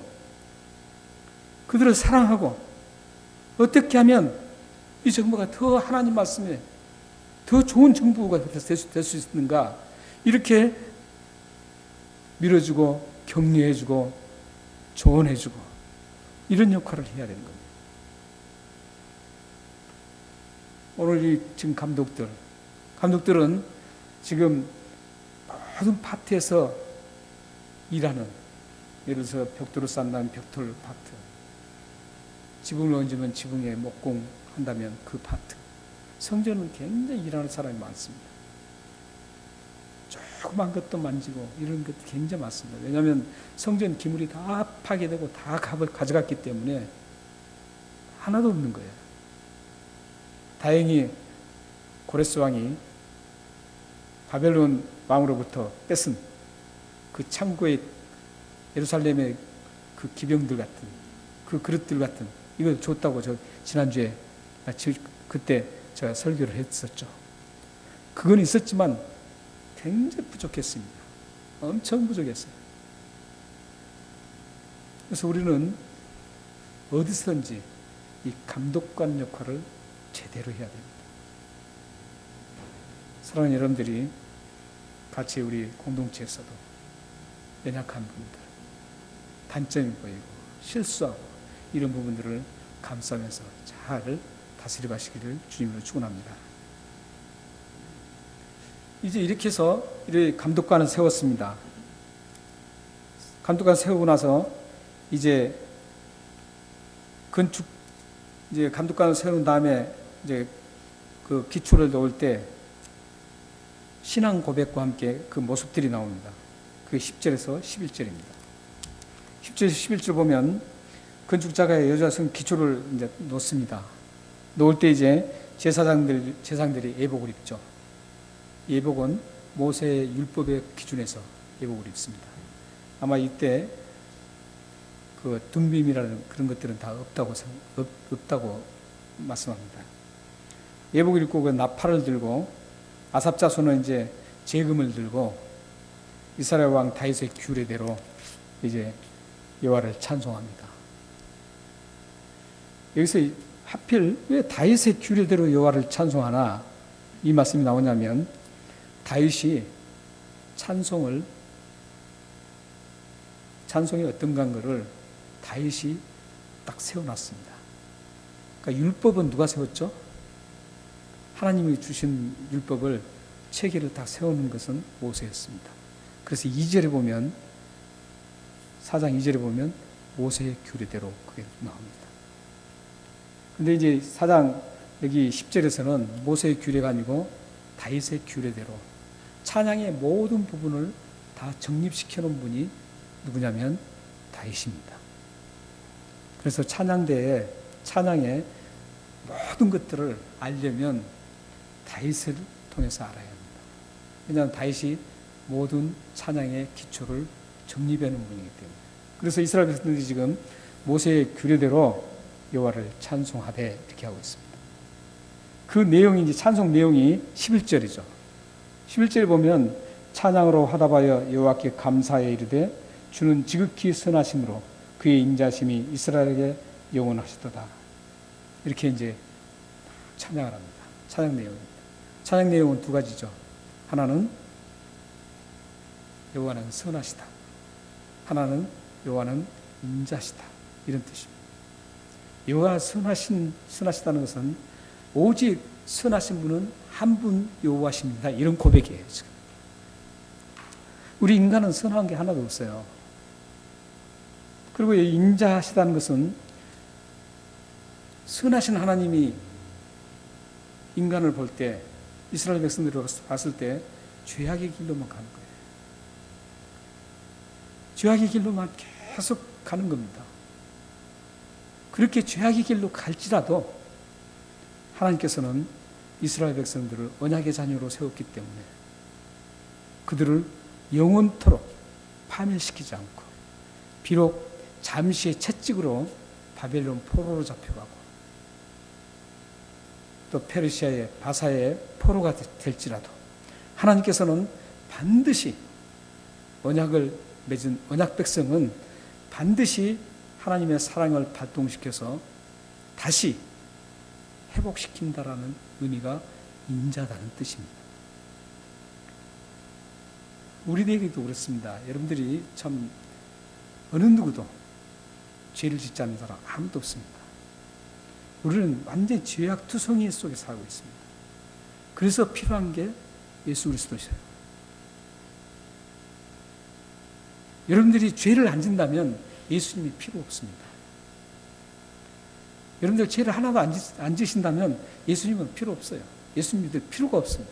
그들을 사랑하고 어떻게 하면 이 정부가 더 하나님 말씀에 더 좋은 정부가 될 수 있는가, 이렇게 밀어주고 격려해주고 조언해주고 이런 역할을 해야 되는 겁니다. 오늘 이 지금 감독들은 지금 모든 파트에서 일하는, 예를 들어서 벽돌을 쌓는다면 벽돌 파트, 지붕을 얹으면 지붕에 목공한다면 그 파트, 성전은 굉장히 일하는 사람이 많습니다. 조그만 것도 만지고 이런 것도 굉장히 많습니다. 왜냐하면 성전 기물이 다 파괴되고 다 가져갔기 때문에 하나도 없는 거예요. 다행히 고레스 왕이 바벨론 왕으로부터 뺏은 그 창고에 예루살렘의 그 기병들 같은 그 그릇들 같은 이걸 줬다고 저 지난주에 그때 제가 설교를 했었죠. 그건 있었지만 굉장히 부족했습니다. 엄청 부족했어요. 그래서 우리는 어디서든지 이 감독관 역할을 제대로 해야 됩니다. 사랑하는 여러분들이 같이 우리 공동체에서도 연약한 부분들, 단점이 보이고 실수하고 이런 부분들을 감싸면서 잘 다스려 가시기를 주님으로 축원합니다. 이제 이렇게 해서 이렇게 감독관을 세웠습니다. 감독관 세우고 나서 이제 감독관을 세운 다음에 이제 그 기초를 놓을 때 신앙 고백과 함께 그 모습들이 나옵니다. 그게 10절에서 11절입니다. 10절에서 11절 보면 건축자가 여자성 기초를 이제 놓습니다. 놓을 때 이제 제사장들이 예복을 입죠. 예복은 모세의 율법의 기준에서 예복을 입습니다. 아마 이때 그 둠빔이라는 그런 것들은 다 없다고 말씀합니다. 예복을 입고 그 나팔을 들고 아삽 자손은 이제 재금을 들고 이스라엘 왕 다윗의 규례대로 이제 여호와를 찬송합니다. 여기서 하필 왜 다윗의 규례대로 여호와를 찬송하나 이 말씀이 나오냐면 다윗이 찬송이 어떤가 거를 다윗이 딱 세워놨습니다. 그러니까 율법은 누가 세웠죠? 하나님이 주신 율법을 체계를 딱 세우는 것은 모세였습니다. 그래서 2절에 보면 4장 2절에 보면 모세의 규례대로 그게 나옵니다. 근데 이제 4장 여기 10절에서는 모세의 규례가 아니고 다윗의 규례대로 찬양의 모든 부분을 다 정립시켜 놓은 분이 누구냐면 다윗입니다. 그래서 찬양의 모든 것들을 알려면 다윗을 통해서 알아야 합니다. 왜냐하면 다윗이 모든 찬양의 기초를 정립해 놓은 분이기 때문에. 그래서 이스라엘 백성들이 지금 모세의 규례대로 여호와를 찬송하되 이렇게 하고 있습니다. 그 내용이 이제 찬송 내용이 11절이죠. 11절에 보면 찬양으로 화답하여 여호와께 감사하여 이르되 주는 지극히 선하심으로 그의 인자심이 이스라엘에게 영원하시도다. 이렇게 이제 찬양을 합니다. 찬양 내용입니다. 찬양 내용은 두 가지죠. 하나는 여호와는 선하시다. 하나는 여호와는 인자시다. 이런 뜻입니다. 여호와 선하시다는 것은 오직 선하신 분은 한 분 여호와십니다. 이런 고백이에요. 지금. 우리 인간은 선한 게 하나도 없어요. 그리고 인자하시다는 것은 선하신 하나님이 인간을 볼 때 이스라엘 백성들을 봤을 때 죄악의 길로만 가는 거예요. 죄악의 길로만 계속 가는 겁니다. 그렇게 죄악의 길로 갈지라도 하나님께서는 이스라엘 백성들을 언약의 자녀로 세웠기 때문에 그들을 영원토록 파멸시키지 않고 비록 잠시의 채찍으로 바벨론 포로로 잡혀가고 또 페르시아의 바사의 포로가 될지라도 하나님께서는 반드시 언약을 맺은 언약 백성은 반드시 하나님의 사랑을 발동시켜서 다시 회복시킨다라는 의미가 인자다는 뜻입니다. 우리에게도 그렇습니다. 여러분들이 참 어느 누구도 죄를 짓지 않는 사람 아무도 없습니다. 우리는 완전히 죄악 투성이 속에 살고 있습니다. 그래서 필요한 게 예수 그리스도이세요. 여러분들이 죄를 안 짓는다면 예수님이 필요 없습니다. 여러분들 죄를 하나도 안 지신다면 예수님은 필요 없어요. 예수님 믿을 필요가 없습니다.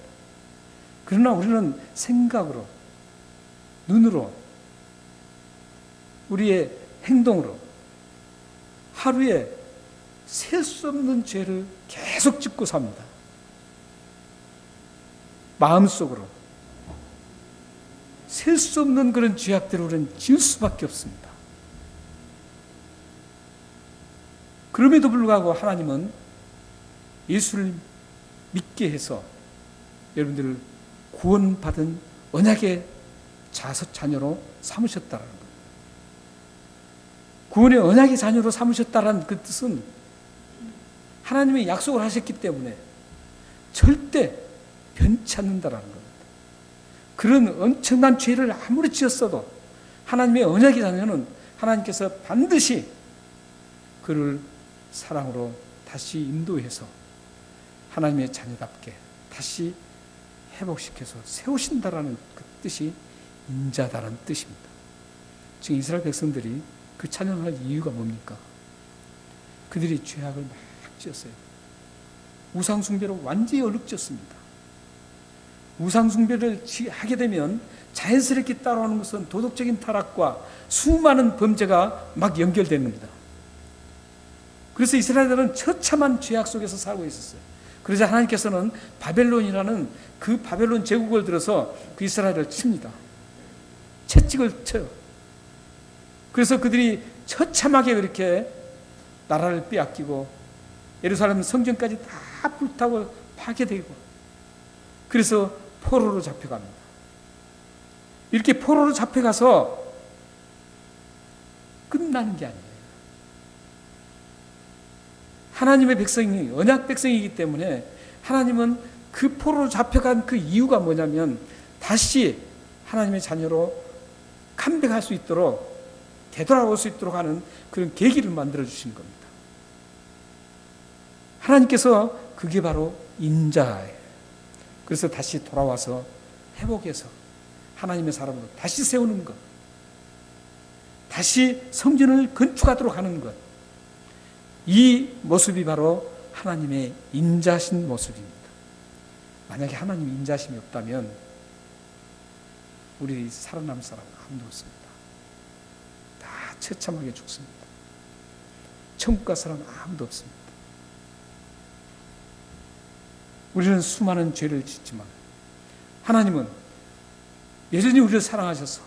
그러나 우리는 생각으로, 눈으로, 우리의 행동으로 하루에 셀 수 없는 죄를 계속 짓고 삽니다. 마음속으로 셀 수 없는 그런 죄악들을 우리는 지을 수밖에 없습니다. 그럼에도 불구하고 하나님은 예수를 믿게 해서 여러분들을 구원받은 언약의 자녀로 삼으셨다는 것. 구원의 언약의 자녀로 삼으셨다는 그 뜻은 하나님이 약속을 하셨기 때문에 절대 변치 않는다라는 겁니다. 그런 엄청난 죄를 아무리 지었어도 하나님의 언약의 자녀는 하나님께서 반드시 그를 사랑으로 다시 인도해서 하나님의 자녀답게 다시 회복시켜서 세우신다라는 그 뜻이 인자다라는 뜻입니다. 지금 이스라엘 백성들이 그 찬양할 이유가 뭡니까? 그들이 죄악을 막 지었어요. 우상숭배로 완전히 얼룩졌습니다. 우상숭배를 하게 되면 자연스럽게 따라오는 것은 도덕적인 타락과 수많은 범죄가 막 연결되는 겁니다. 그래서 이스라엘들은 처참한 죄악 속에서 살고 있었어요. 그러자 하나님께서는 바벨론이라는 그 바벨론 제국을 들어서 그 이스라엘을 칩니다. 채찍을 쳐요. 그래서 그들이 처참하게 그렇게 나라를 빼앗기고 예루살렘 성전까지 다 불타고 파괴되고 그래서 포로로 잡혀갑니다. 이렇게 포로로 잡혀가서 끝나는 게 아니에요. 하나님의 백성이 언약 백성이기 때문에 하나님은 그 포로로 잡혀간 그 이유가 뭐냐면 다시 하나님의 자녀로 컴백할 수 있도록 되돌아올 수 있도록 하는 그런 계기를 만들어 주신 겁니다. 하나님께서 그게 바로 인자예요. 그래서 다시 돌아와서 회복해서 하나님의 사람으로 다시 세우는 것, 다시 성전을 건축하도록 하는 것, 이 모습이 바로 하나님의 인자신 모습입니다. 만약에 하나님의 인자심이 없다면 우리 살아남을 사람은 아무도 없습니다. 다 처참하게 죽습니다. 천국 갈 사람은 아무도 없습니다. 우리는 수많은 죄를 짓지만 하나님은 여전히 우리를 사랑하셔서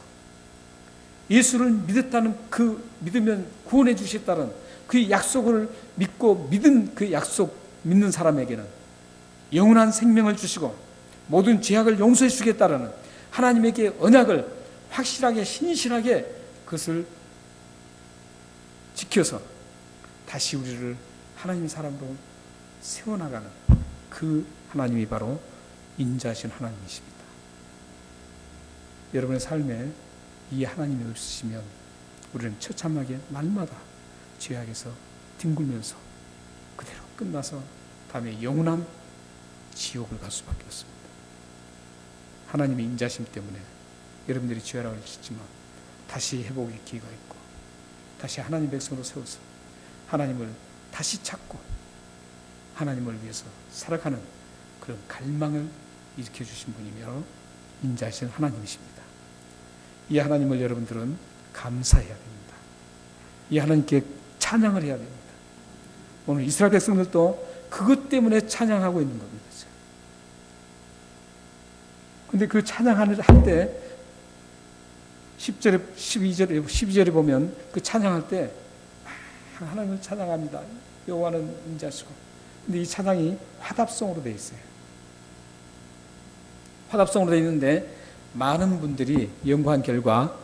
예수를 믿었다는 그 믿으면 구원해 주셨다는 그 약속을 믿고 믿은 그 약속 믿는 사람에게는 영원한 생명을 주시고 모든 죄악을 용서해 주겠다라는 하나님에게 언약을 확실하게 신실하게 그것을 지켜서 다시 우리를 하나님의 사람으로 세워나가는 그 하나님이 바로 인자하신 하나님이십니다. 여러분의 삶에 이 하나님이 없으시면 우리는 처참하게 날마다 죄악에서 뒹굴면서 그대로 끝나서 다음에 영원한 지옥을 갈 수밖에 없습니다. 하나님의 인자심 때문에 여러분들이 죄악을 짓지만 다시 회복의 기회가 있고 다시 하나님 백성으로 세워서 하나님을 다시 찾고 하나님을 위해서 살아가는 그런 갈망을 일으켜주신 분이며 인자하신 하나님이십니다. 이 하나님을 여러분들은 감사해야 됩니다. 이 하나님께 찬양을 해야 됩니다. 오늘 이스라엘 백성들도 그것 때문에 찬양하고 있는 겁니다. 근데 그 찬양할 때 10절에 12절에 보면 그 찬양할 때 하나님을 찬양합니다. 여호와는 인자시고. 근데 이 찬양이 화답송으로 되어 있어요. 화답송으로 되어 있는데 많은 분들이 연구한 결과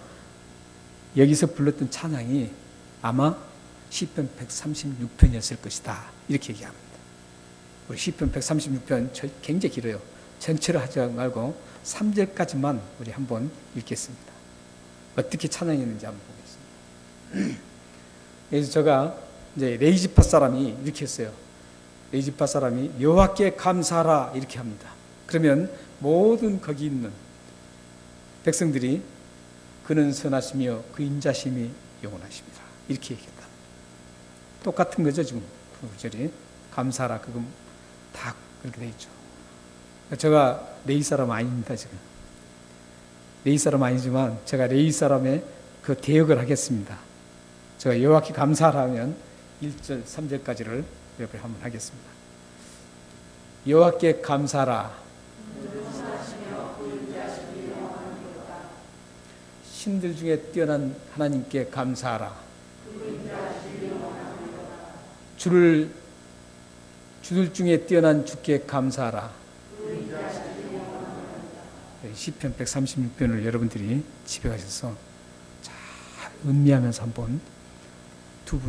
여기서 불렀던 찬양이 아마 시편 136편이었을 것이다. 이렇게 얘기합니다. 우리 시편 136편 굉장히 길어요. 전체를 하지 말고 3절까지만 우리 한번 읽겠습니다. 어떻게 찬양했는지 한번 보겠습니다. 그래서 제가 이제 레이지파 사람이 이렇게 했어요. 레이지파 사람이 여호와께 감사하라 이렇게 합니다. 그러면 모든 거기 있는 백성들이 그는 선하시며 그 인자심이 영원하십니다. 이렇게 얘기했다. 똑같은 거죠 지금 구절이 감사하라 그거 다 그렇게 돼 있죠. 제가 레이 사람 아닙니다 지금. 레이 사람 아니지만 제가 레이 사람의 그 대역을 하겠습니다. 제가 여호와께 감사하라 하면 1절 3절까지를 옆에 한번 하겠습니다. 여호와께 감사하라 신들 중에 뛰어난 하나님께 주들 중에 뛰어난 주께 감사하라. 시편 136편을 여러분들이 집에 가셔서 잘 음미하면서 한번 두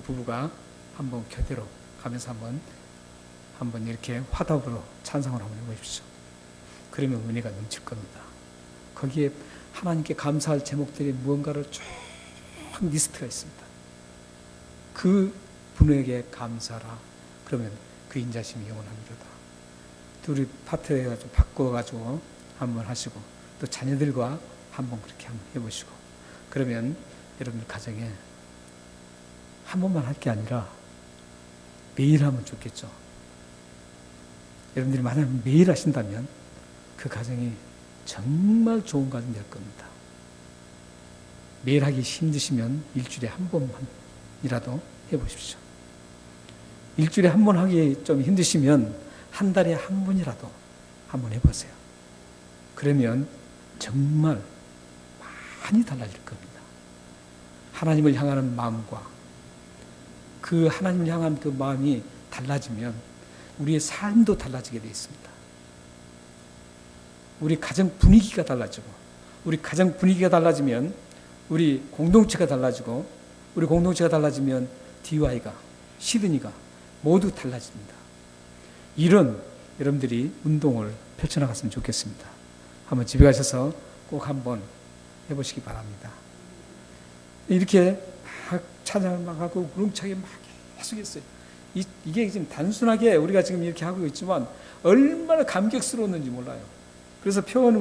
부부가 한번 교대로 가면서 한번 이렇게 화답으로 찬송을 한번 해보십시오. 그러면 은혜가 넘칠 겁니다. 거기에 하나님께 감사할 제목들이 무언가를 쭉 리스트가 있습니다. 그 분에게 감사라. 그러면 그 인자심이 영원합니다. 둘이 파트해가지고 바꿔가지고 한번 하시고 또 자녀들과 한번 그렇게 한번 해보시고 그러면 여러분들 가정에 한 번만 할 게 아니라 매일 하면 좋겠죠. 여러분들이 만약 매일 하신다면 그 가정이 정말 좋은 가정 될 겁니다. 매일 하기 힘드시면 일주일에 한 번만이라도 해보십시오. 일주일에 한 번 하기 좀 힘드시면 한 달에 한 번이라도 한번 해보세요. 그러면 정말 많이 달라질 겁니다. 하나님을 향하는 마음과 그 하나님을 향한 그 마음이 달라지면 우리의 삶도 달라지게 되어 있습니다. 우리 가정 분위기가 달라지고 우리 가정 분위기가 달라지면 우리 공동체가 달라지고 우리 공동체가 달라지면 DY가 시드니가 모두 달라집니다. 이런 여러분들이 운동을 펼쳐나갔으면 좋겠습니다. 한번 집에 가셔서 꼭 한번 해보시기 바랍니다. 이렇게 막 찬양을 막 하고 우렁차게 막 계속 했어요. 이게 지금 단순하게 우리가 지금 이렇게 하고 있지만 얼마나 감격스러웠는지 몰라요. 그래서 오늘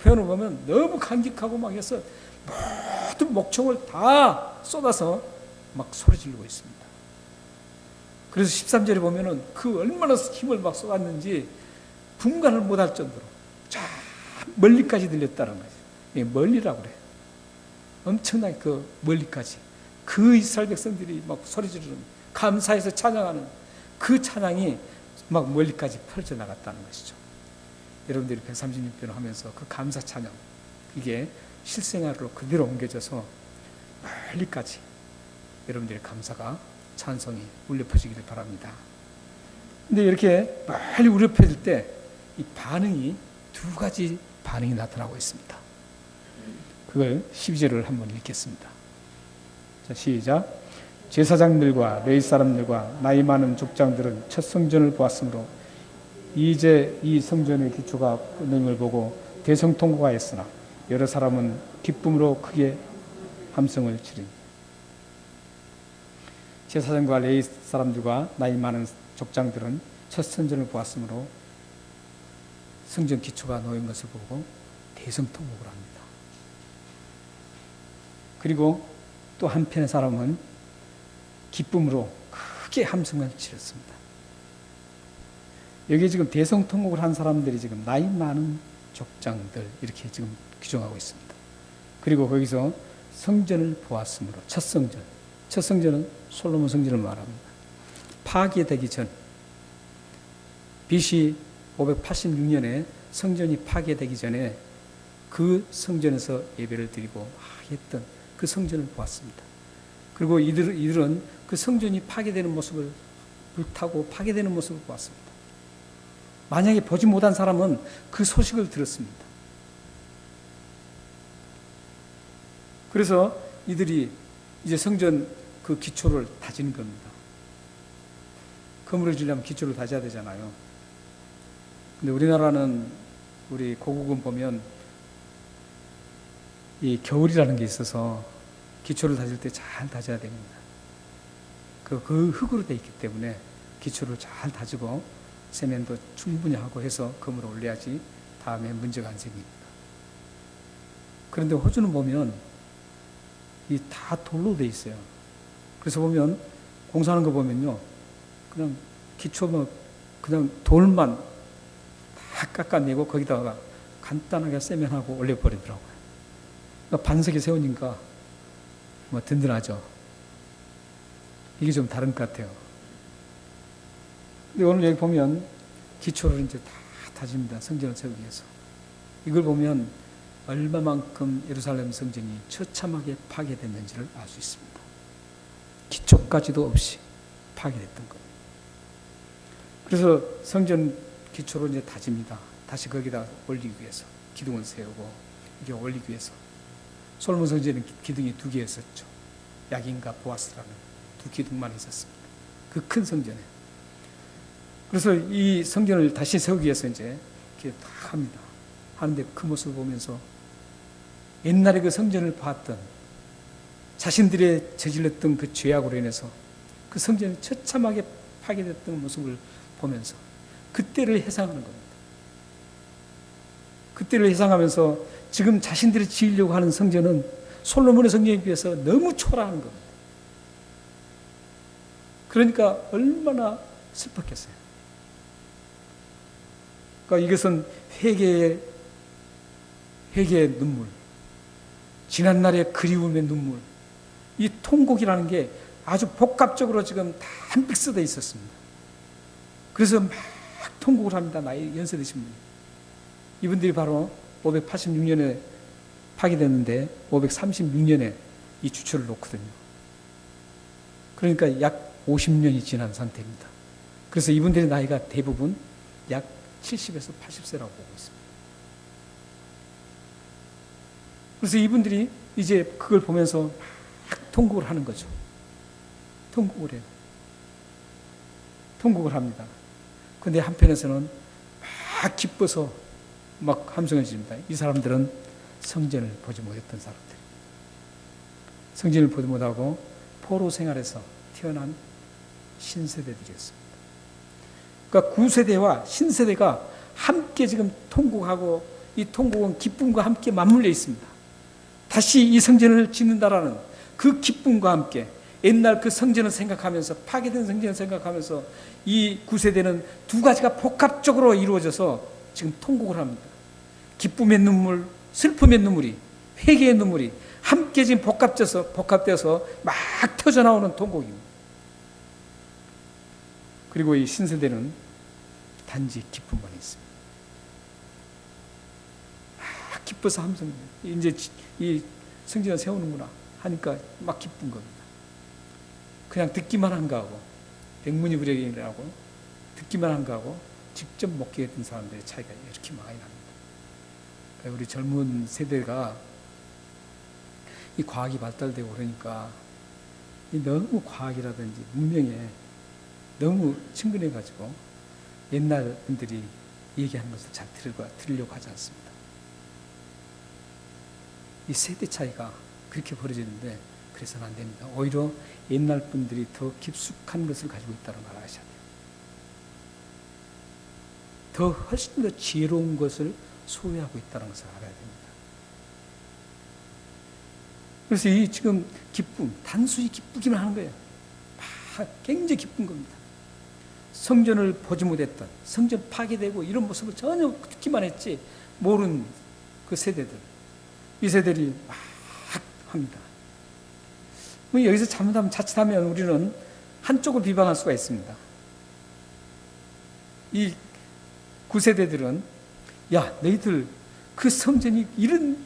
표현을 보면 너무 감격하고 막 해서 모든 목청을 다 쏟아서 막 소리 지르고 있습니다. 그래서 13절에 보면은 그 얼마나 힘을 막 쏟았는지 분간을 못할 정도로 저 멀리까지 들렸다는 거죠. 이게 멀리라고 그래요. 엄청나게 그 멀리까지 그 이스라엘 백성들이 막 소리 지르는 감사해서 찬양하는 그 찬양이 막 멀리까지 펼쳐 나갔다는 것이죠. 여러분들이 136편을 하면서 그 감사 찬양 이게 실생활로 그대로 옮겨져서 멀리까지 여러분들의 감사가 찬송이 울려 퍼지기를 바랍니다. 근데 이렇게 멀리 울려 퍼질 때 이 반응이 두 가지 반응이 나타나고 있습니다. 그걸 12절을 한번 읽겠습니다. 자, 시작. 제사장들과 레위 사람들과 나이 많은 족장들은 첫 성전을 보았으므로 이제 이 성전의 기초가 끊임을 보고 대성통곡하였으나 여러 사람은 기쁨으로 크게 함성을 지르니. 제사장과 레위 사람들과 나이 많은 족장들은 첫 성전을 보았으므로 성전 기초가 놓인 것을 보고 대성통곡을 합니다. 그리고 또 한편의 사람은 기쁨으로 크게 함성을 지렀습니다. 여기 지금 대성통곡을 한 사람들이 지금 나이 많은 족장들 이렇게 지금 규정하고 있습니다. 그리고 거기서 성전을 보았으므로 첫 성전은 솔로몬 성전을 말합니다. 파괴되기 전 BC 586년에 성전이 파괴되기 전에 그 성전에서 예배를 드리고 했던 그 성전을 보았습니다. 그리고 이들은 그 성전이 파괴되는 모습을 불타고 파괴되는 모습을 보았습니다. 만약에 보지 못한 사람은 그 소식을 들었습니다. 그래서 이들이 이제 성전 그 기초를 다지는 겁니다. 건물을 지으려면 기초를 다져야 되잖아요. 근데 우리나라는 우리 고국은 보면 이 겨울이라는 게 있어서 기초를 다질 때 잘 다져야 됩니다. 그 흙으로 되어 있기 때문에 기초를 잘 다지고 세면도 충분히 하고 해서 건물을 올려야지 다음에 문제가 안 생깁니다. 그런데 호주는 보면 이 다 돌로 되어 있어요. 그래서 보면 공사하는 거 보면요, 그냥 기초만 그냥 돌만 다 깎아내고 거기다가 간단하게 세면하고 올려버리더라고요. 그러니까 반석에 세우니까 뭐 든든하죠. 이게 좀 다른 것 같아요. 근데 오늘 여기 보면 기초를 이제 다 다집니다. 성전을 세우기 위해서. 이걸 보면 얼마만큼 예루살렘 성전이 처참하게 파괴됐는지를 알 수 있습니다. 기초까지도 없이 파괴됐던 겁니다. 그래서 성전 기초로 이제 다집니다. 다시 거기다 올리기 위해서 기둥을 세우고 이게 올리기 위해서. 솔로몬 성전에는 기둥이 2개였었죠. 야긴과 보아스라는 2기둥만 있었습니다. 그 큰 성전에. 그래서 이 성전을 다시 세우기 위해서 이제 이렇게 다 합니다. 하는데 그 모습을 보면서 옛날에 그 성전을 봤던 자신들의 저질렀던 그 죄악으로 인해서 그 성전이 처참하게 파괴됐던 모습을 보면서 그때를 회상하는 겁니다. 그때를 회상하면서 지금 자신들이 지으려고 하는 성전은 솔로몬의 성전에 비해서 너무 초라한 겁니다. 그러니까 얼마나 슬펐겠어요. 그러니까 이것은 회개의 눈물, 지난날의 그리움의 눈물, 이 통곡이라는 게 아주 복합적으로 지금 다 믹스되어 있었습니다. 그래서 막 통곡을 합니다. 나이 연세 드신 분이. 이분들이 바로 586년에 파괴됐는데 536년에 이 주처를 놓거든요. 그러니까 약 50년이 지난 상태입니다. 그래서 이분들의 나이가 대부분 약 70에서 80세라고 보고 있습니다. 그래서 이분들이 이제 그걸 보면서 막 통곡을 하는 거죠. 통곡을 해요. 통곡을 합니다. 근데 한편에서는 막 기뻐서 막 함성을 지릅니다. 이 사람들은 성전을 보지 못했던 사람들. 성전을 보지 못하고 포로 생활에서 태어난 신세대들이었습니다. 그러니까 구세대와 신세대가 함께 지금 통곡하고 이 통곡은 기쁨과 함께 맞물려 있습니다. 다시 이 성전을 짓는다라는 그 기쁨과 함께 옛날 그 성전을 생각하면서 파괴된 성전을 생각하면서 이 구세대는 두 가지가 복합적으로 이루어져서 지금 통곡을 합니다. 기쁨의 눈물, 슬픔의 눈물이, 회개의 눈물이 함께 지금 복합돼서 막 터져나오는 통곡입니다. 그리고 이 신세대는 단지 기쁨만 있습니다. 막 기뻐서 함성해요. 이제 이 성전을 세우는구나 하니까 막 기쁜 겁니다. 그냥 듣기만 한 거하고 백문이 불여일이라고 듣기만 한 거하고 직접 목격했던 사람들의 차이가 이렇게 많이 납니다. 그러니까 우리 젊은 세대가 이 과학이 발달되고 그러니까 너무 과학이라든지 문명에 너무 친근해가지고 옛날 분들이 얘기하는 것을 잘 들으려고 하지 않습니다. 이 세대 차이가 그렇게 벌어지는데 그래서는 안 됩니다. 오히려 옛날 분들이 더 깊숙한 것을 가지고 있다는 걸 아셔야 돼요. 더 훨씬 더 지혜로운 것을 소유하고 있다는 것을 알아야 됩니다. 그래서 이 지금 기쁨, 단순히 기쁘기만 하는 거예요. 굉장히 기쁜 겁니다. 성전을 보지 못했던, 성전 파괴되고 이런 모습을 전혀 듣기만 했지 모르는 그 세대들, 이 세대들이 막 합니다. 여기서 잘못하면 자칫하면 우리는 한쪽을 비방할 수가 있습니다. 이 구세대들은 야, 너희들 그 성전이 이런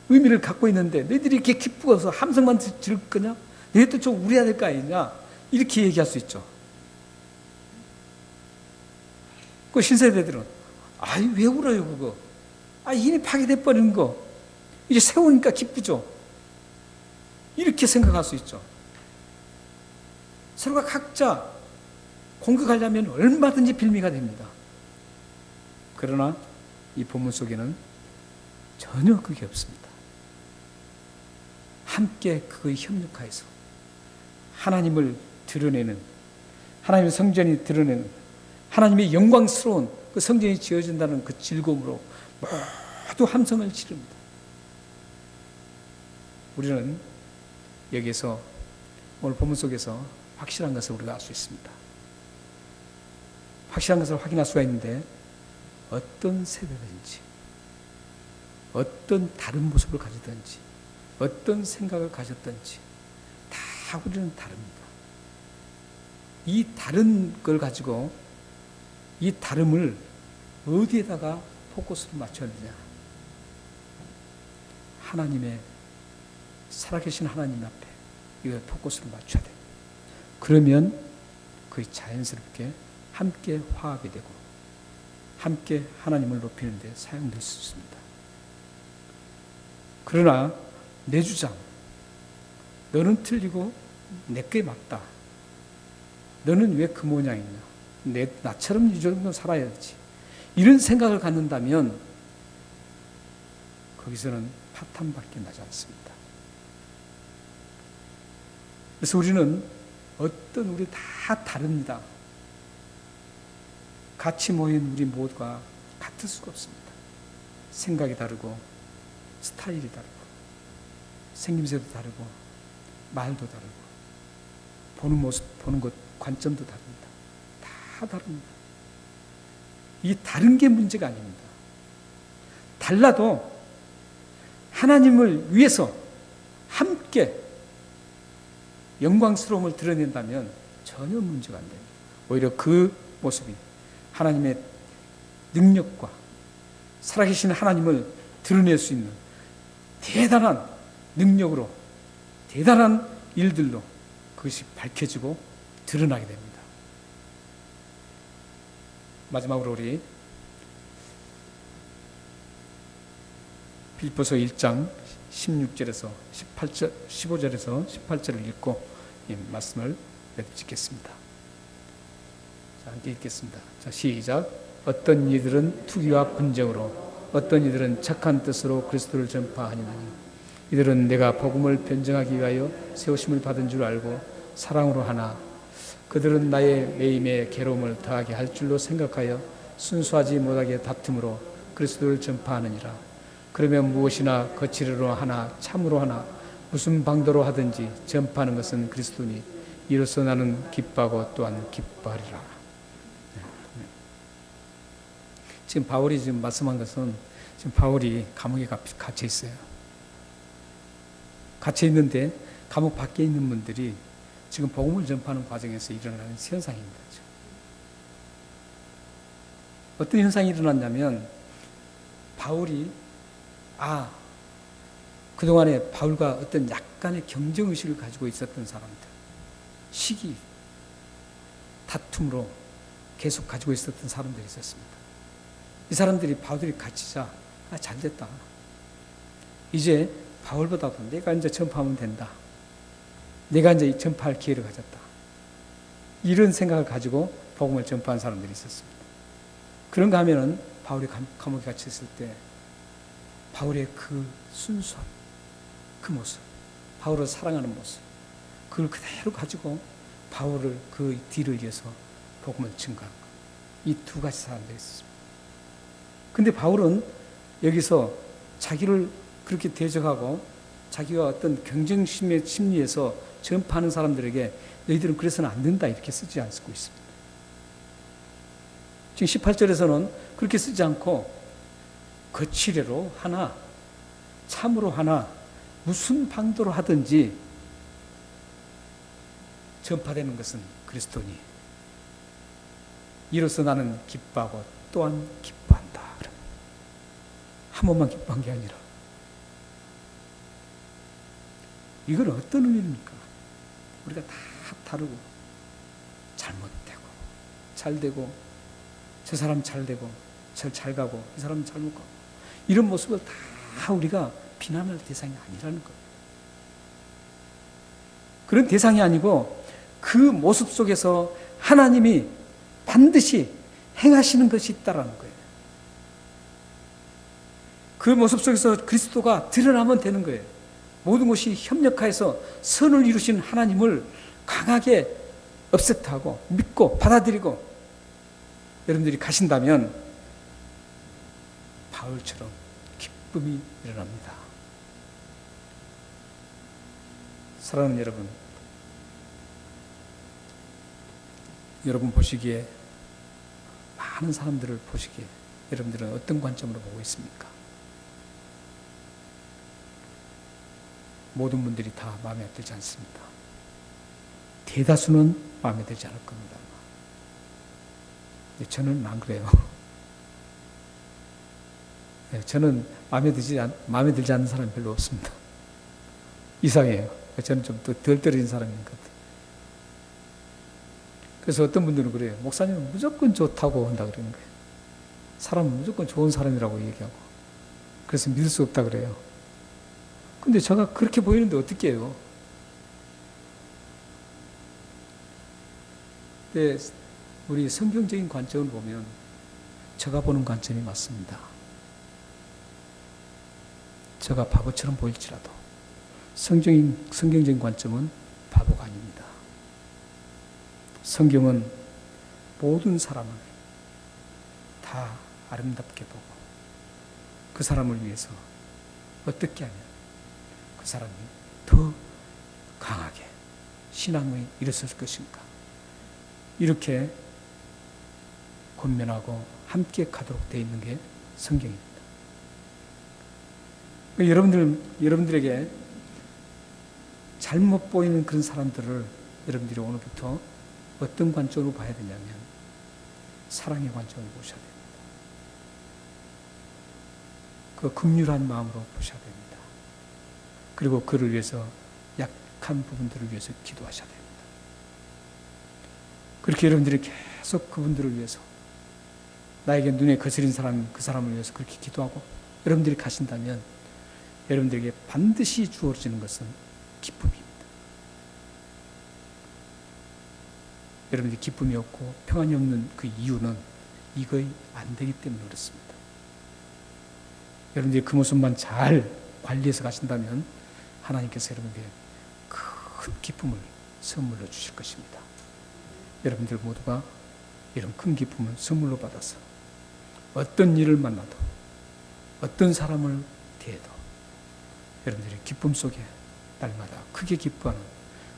의미를 갖고 있는데 너희들이 이렇게 기쁘어서 함성만 지를 거냐? 너희도 좀 우려야 될 거 아니냐? 이렇게 얘기할 수 있죠. 그 신세대들은 아이 왜 울어요 그거? 아 이미 파괴돼 버린 거 이제 세우니까 기쁘죠. 이렇게 생각할 수 있죠. 서로가 각자 공격하려면 얼마든지 빌미가 됩니다. 그러나 이 본문 속에는 전혀 그게 없습니다. 함께 그거에 협력하여서 하나님을 드러내는, 하나님의 성전이 드러내는, 하나님의 영광스러운 그 성전이 지어진다는 그 즐거움으로 모두 함성을 지릅니다. 우리는 여기에서 오늘 본문 속에서 확실한 것을 우리가 알 수 있습니다. 확실한 것을 확인할 수가 있는데 어떤 세대든지 어떤 다른 모습을 가지든지 어떤 생각을 가졌든지 다 우리는 다릅니다. 이 다른 걸 가지고 이 다름을 어디에다가 포커스를 맞춰야 되냐? 하나님의 살아계신 하나님 앞에 이걸 포커스를 맞춰야 돼요. 그러면 거의 자연스럽게 함께 화합이 되고 함께 하나님을 높이는 데 사용될 수 있습니다. 그러나 내 주장, 너는 틀리고 내게 맞다, 너는 왜 그 모양이냐, 나처럼 이 정도 살아야지, 이런 생각을 갖는다면 거기서는 파탄밖에 나지 않습니다. 그래서 우리는 우리 다 다릅니다. 같이 모인 우리 모두가 같을 수가 없습니다. 생각이 다르고 스타일이 다르고 생김새도 다르고 말도 다르고 보는 모습, 보는 것, 관점도 다릅니다. 다 다릅니다. 이 다른 게 문제가 아닙니다. 달라도 하나님을 위해서 함께 영광스러움을 드러낸다면 전혀 문제가 안 됩니다. 오히려 그 모습이 하나님의 능력과 살아계신 하나님을 드러낼 수 있는 대단한 능력으로, 대단한 일들로 그것이 밝혀지고 드러나게 됩니다. 마지막으로 우리 빌립보서 1장 16절에서 18절, 15절에서 18절을 읽고 이 말씀을 맺겠습니다. 자, 함께 읽겠습니다. 자, 시작. 어떤 이들은 투기와 분쟁으로, 어떤 이들은 착한 뜻으로 그리스도를 전파하니라니, 이들은 내가 복음을 변증하기 위하여 세우심을 받은 줄 알고 사랑으로 하나, 그들은 나의 매임에 괴로움을 더하게 할 줄로 생각하여 순수하지 못하게 다툼으로 그리스도를 전파하느니라. 그러면 무엇이나 거칠으로 하나 참으로 하나 무슨 방도로 하든지 전파하는 것은 그리스도니 이로써 나는 기뻐하고 또한 기뻐하리라. 지금 바울이 지금 말씀한 것은, 지금 바울이 감옥에 갇혀 있어요. 갇혀 있는데 감옥 밖에 있는 분들이 지금 복음을 전파하는 과정에서 일어나는 현상입니다. 어떤 현상이 일어났냐면, 바울이 그동안에 바울과 어떤 약간의 경쟁의식을 가지고 있었던 사람들, 시기, 다툼으로 계속 가지고 있었던 사람들이 있었습니다. 이 사람들이 바울이 갇히자, 잘됐다, 이제 바울보다도 내가 이제 전파하면 된다, 내가 이제 전파할 기회를 가졌다, 이런 생각을 가지고 복음을 전파한 사람들이 있었습니다. 그런가 하면은 바울이 감옥에 갇혔을 때 바울의 그 순수한 그 모습, 바울을 사랑하는 모습, 그걸 그대로 가지고 바울을 그 뒤를 이어서 복음을 증거한 것, 이 두 가지 사람들이 있었습니다. 근데 바울은 여기서 자기를 그렇게 대적하고 자기가 어떤 경쟁심의 심리에서 전파하는 사람들에게 너희들은 그래서는 안 된다, 이렇게 쓰지 않고 있습니다. 지금 18절에서는 그렇게 쓰지 않고 거칠애로 하나 참으로 하나 무슨 방도로 하든지 전파되는 것은 그리스도니 이로써 나는 기뻐하고 또한 기뻐한다. 한 번만 기뻐한 게 아니라, 이건 어떤 의미입니까? 우리가 다 다르고 잘못되고 잘되고, 저 사람 잘되고 저 잘 가고 이 사람 잘못 가고, 이런 모습을 다 우리가 비난할 대상이 아니라는 거예요. 그런 대상이 아니고 그 모습 속에서 하나님이 반드시 행하시는 것이 있다라는 거예요. 그 모습 속에서 그리스도가 드러나면 되는 거예요. 모든 것이 협력하여서 선을 이루신 하나님을 강하게 업세트하고 믿고 받아들이고 여러분들이 가신다면 바울처럼 기쁨이 일어납니다. 사랑하는 여러분 보시기에, 많은 사람들을 보시기에 여러분들은 어떤 관점으로 보고 있습니까? 모든 분들이 다 마음에 들지 않습니다. 대다수는 마음에 들지 않을 겁니다. 저는 안 그래요. 저는 마음에 들지 않는 사람이 별로 없습니다. 이상해요. 저는 좀 더 덜 떨어진 사람인 것 같아요. 그래서 어떤 분들은 그래요. 목사님은 무조건 좋다고 한다 그러는 거예요. 사람은 무조건 좋은 사람이라고 얘기하고. 그래서 믿을 수 없다 그래요. 근데 제가 그렇게 보이는데 어떻게 해요? 근데 우리 성경적인 관점을 보면 제가 보는 관점이 맞습니다. 제가 바보처럼 보일지라도 성경적인 관점은 바보가 아닙니다. 성경은 모든 사람을 다 아름답게 보고 그 사람을 위해서 어떻게 하면 그 사람이 더 강하게 신앙을 일어설 것인가, 이렇게 권면하고 함께 가도록 되어 있는 게 성경입니다. 여러분들에게 잘못 보이는 그런 사람들을 여러분들이 오늘부터 어떤 관점으로 봐야 되냐면 사랑의 관점으로 보셔야 됩니다. 그 긍휼한 마음으로 보셔야 됩니다. 그리고 그를 위해서 약한 부분들을 위해서 기도하셔야 됩니다. 그렇게 여러분들이 계속 그분들을 위해서, 나에게 눈에 거스린 사람, 그 사람을 위해서 그렇게 기도하고 여러분들이 가신다면 여러분들에게 반드시 주어지는 것은 기쁨입니다. 여러분들이 기쁨이 없고 평안이 없는 그 이유는 이거에 안 되기 때문에 그렇습니다. 여러분들이 그 모습만 잘 관리해서 가신다면 하나님께서 여러분들에게 큰 기쁨을 선물로 주실 것입니다. 여러분들 모두가 이런 큰 기쁨을 선물로 받아서 어떤 일을 만나도 어떤 사람을 대해도 여러분들이 기쁨 속에 날마다 크게 기뻐하는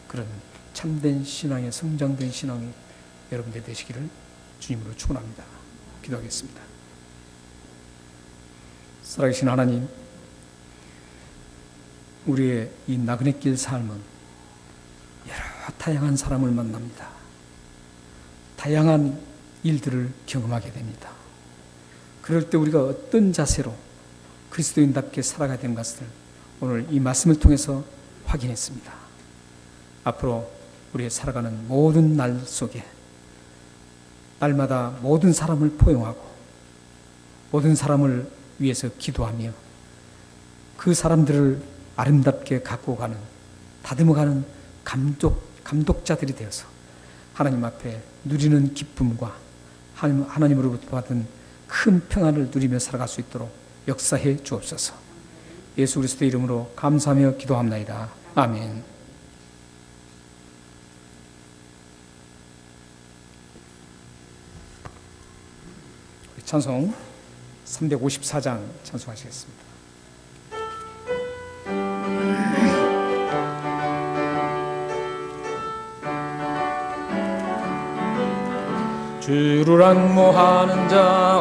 그런 참된 신앙의 성장된 신앙이 여러분들 되시기를 주님으로 축원합니다. 기도하겠습니다. 살아계신 하나님, 우리의 이 나그네 길 삶은 여러 다양한 사람을 만납니다. 다양한 일들을 경험하게 됩니다. 그럴 때 우리가 어떤 자세로 그리스도인답게 살아가야 되는 것을 오늘 이 말씀을 통해서 확인했습니다. 앞으로 우리의 살아가는 모든 날 속에 날마다 모든 사람을 포용하고 모든 사람을 위해서 기도하며 그 사람들을 아름답게 갖고 가는, 다듬어가는 감독자들이 되어서 하나님 앞에 누리는 기쁨과 하나님으로부터 받은 큰 평안을 누리며 살아갈 수 있도록 역사해 주옵소서. 예수 그리스도의 이름으로 감사하며 기도합나이다. 아멘. 찬송 354장 찬송하시겠습니다. 주를 앙모하는 자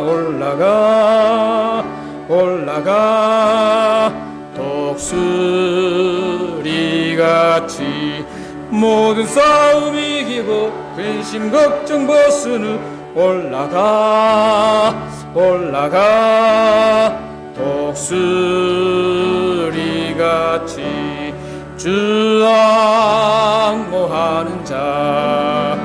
올라가 독수리같이 모든 싸움 이기고 근심 걱정 벗은 후 올라가 독수리같이 주 앙모하는 자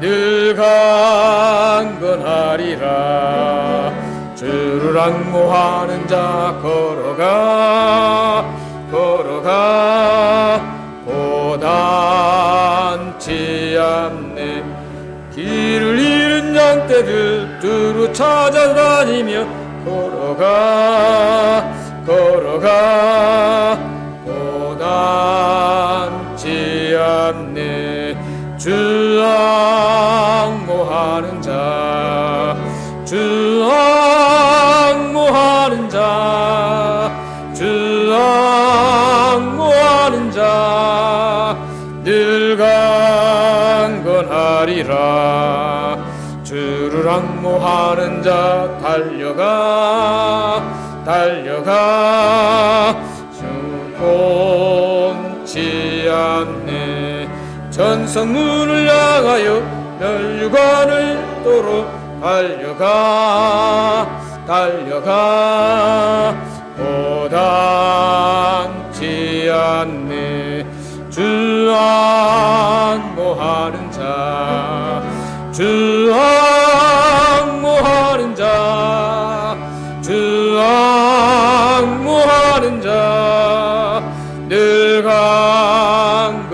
늘 강건하리라. 주를 앙모하는 자 걸어가 고단치 않네. 길을 잃은 양떼들 두루 찾아다니며 걸어가 고단치 않네. 주 앙모하는 자 늘 강건하리라. 주를 앙모하는 자 달려가 숨곤치 않네. 전성문을 향하여 멸류관을 도로 달려가 고단치 않네. 주 앙모하는 자, 주 앙모하는 자, 주 앙모하는 자 늘 강건하리라.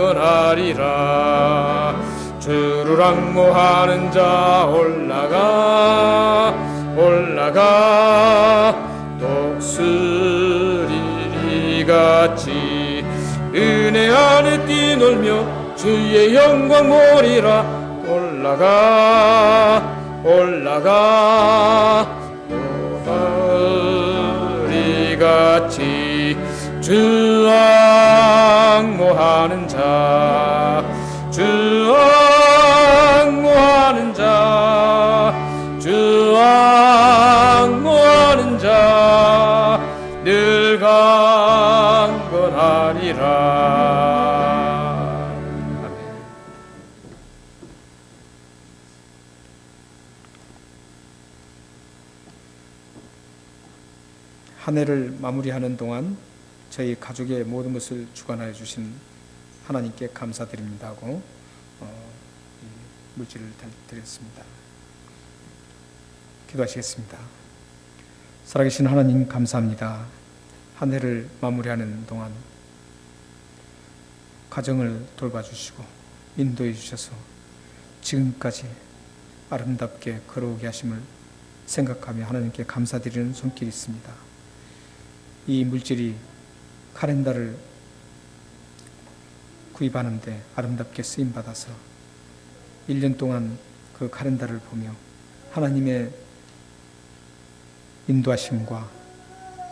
주를 앙모하는 자 올라가 독수리 같이 은혜 안에 뛰놀며 주의 영광 보리라. 올라가 독수리 같이 주 앙모하는 자, 주 앙모하는 자, 주 앙모하는 자 늘 강건하리라. 아멘. 한 해를 마무리하는 동안 저희 가족의 모든 것을 주관하여 주신 하나님께 감사드립니다 하고 이 물질을 드렸습니다. 기도하시겠습니다. 살아계신 하나님 감사합니다. 한 해를 마무리하는 동안 가정을 돌봐주시고 인도해 주셔서 지금까지 아름답게 걸어오게 하심을 생각하며 하나님께 감사드리는 손길이 있습니다. 이 물질이 카렌다를 구입하는데 아름답게 쓰임받아서 1년 동안 그 카렌다를 보며 하나님의 인도하심과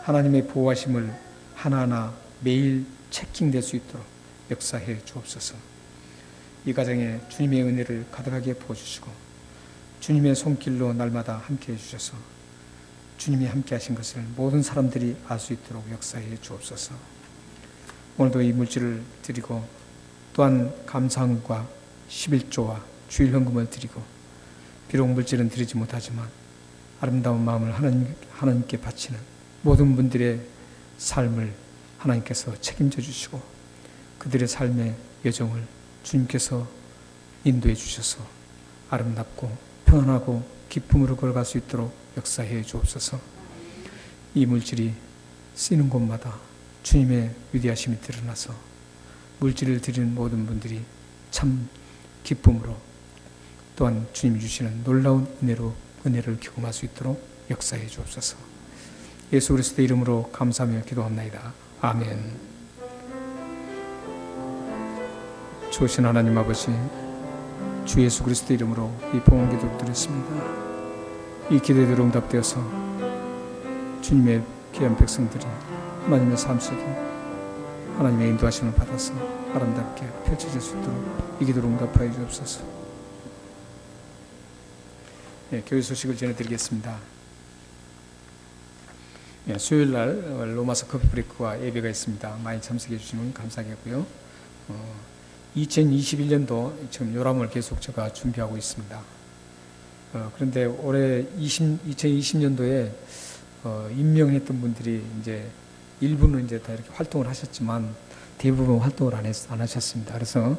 하나님의 보호하심을 하나하나 매일 체킹될 수 있도록 역사해 주옵소서. 이 가정에 주님의 은혜를 가득하게 부어주시고 주님의 손길로 날마다 함께해 주셔서 주님이 함께 하신 것을 모든 사람들이 알 수 있도록 역사해 주옵소서. 오늘도 이 물질을 드리고 또한 감사함과 11조와 주일 헌금을 드리고 비록 물질은 드리지 못하지만 아름다운 마음을 하나님께 바치는 모든 분들의 삶을 하나님께서 책임져 주시고 그들의 삶의 여정을 주님께서 인도해 주셔서 아름답고 평안하고 기쁨으로 걸어갈 수 있도록 역사해 주옵소서. 이 물질이 쓰이는 곳마다 주님의 위대하심이 드러나서 물질을 드리는 모든 분들이 참 기쁨으로 또한 주님이 주시는 놀라운 은혜를 경험할 수 있도록 역사해 주옵소서. 예수 그리스도의 이름으로 감사하며 기도합나이다. 아멘. 좋으신 하나님 아버지, 주 예수 그리스도의 이름으로 이 봉헌 기도를 드렸습니다. 이 기도에 응답되어서 주님의 귀한 백성들이 하나님의 삶 속에 하나님의 인도하심을 받아서 아름답게 펼쳐질 수 있도록 이 기도를 응답하여 주옵소서. 교회 소식을 전해드리겠습니다. 수요일날 로마서 커피 브레이크와 예배가 있습니다. 많이 참석해 주시면 감사하겠고요. 2021년도 지금 요람을 계속 제가 준비하고 있습니다. 그런데 올해 2020년도에 임명했던 분들이 이제 일부는 이제 다 이렇게 활동을 하셨지만 대부분 활동을 안 하셨습니다. 그래서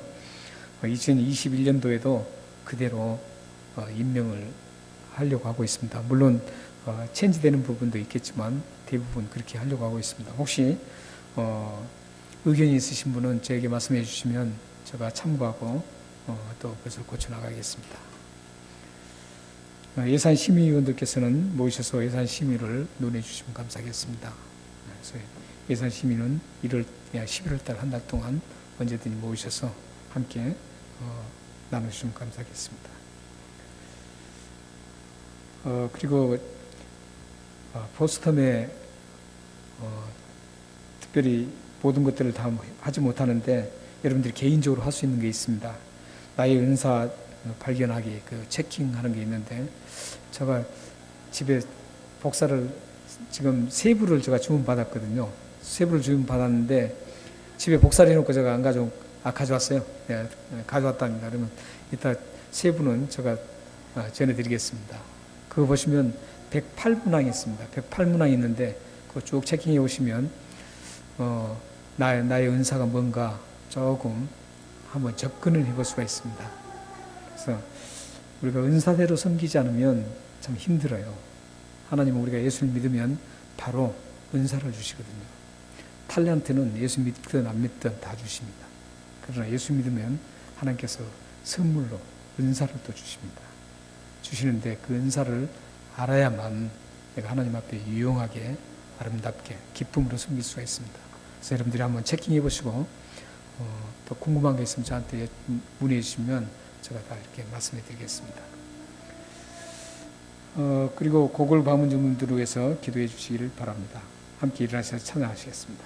2021년도에도 그대로 임명을 하려고 하고 있습니다. 물론 체인지되는 부분도 있겠지만 대부분 그렇게 하려고 하고 있습니다. 혹시 의견이 있으신 분은 저에게 말씀해 주시면 제가 참고하고 또 그것을 고쳐나가겠습니다. 예산 심의위원들께서는 모이셔서 예산 심의를 논해 주시면 감사하겠습니다. 그래서 예산 심의는 11월 달 한 달 동안 언제든지 모이셔서 함께 나누시면 감사하겠습니다. 그리고 포스텀에 특별히 모든 것들을 다 하지 못하는데 여러분들이 개인적으로 할 수 있는 게 있습니다. 나의 은사 발견하기, 그 체킹하는 게 있는데 제가 집에 복사를 지금 3부를 제가 주문받았거든요. 3부를 주문받았는데 집에 복사를 해놓고 제가 안 가져왔어요. 네, 가져왔답니다. 그러면 이따 3부는 제가 전해드리겠습니다. 그거 보시면 108문항이 있습니다. 108문항이 있는데 쭉 체킹해 오시면 나의 은사가 뭔가 조금 한번 접근을 해볼 수가 있습니다. 그래서 우리가 은사대로 섬기지 않으면 참 힘들어요. 하나님은 우리가 예수를 믿으면 바로 은사를 주시거든요. 탤런트는 예수 믿든 안 믿든 다 주십니다. 그러나 예수 믿으면 하나님께서 선물로 은사를 또 주십니다. 주시는데 그 은사를 알아야만 내가 하나님 앞에 유용하게 아름답게 기쁨으로 섬길 수가 있습니다. 그래서 여러분들이 한번 체킹해 보시고 또 궁금한 게 있으면 저한테 문의해 주시면 제가 다 이렇게 말씀해 드리겠습니다. 그리고 고골 방문진 분들을 위해서 기도해 주시기를 바랍니다. 함께 일어나셔서 찬양하시겠습니다.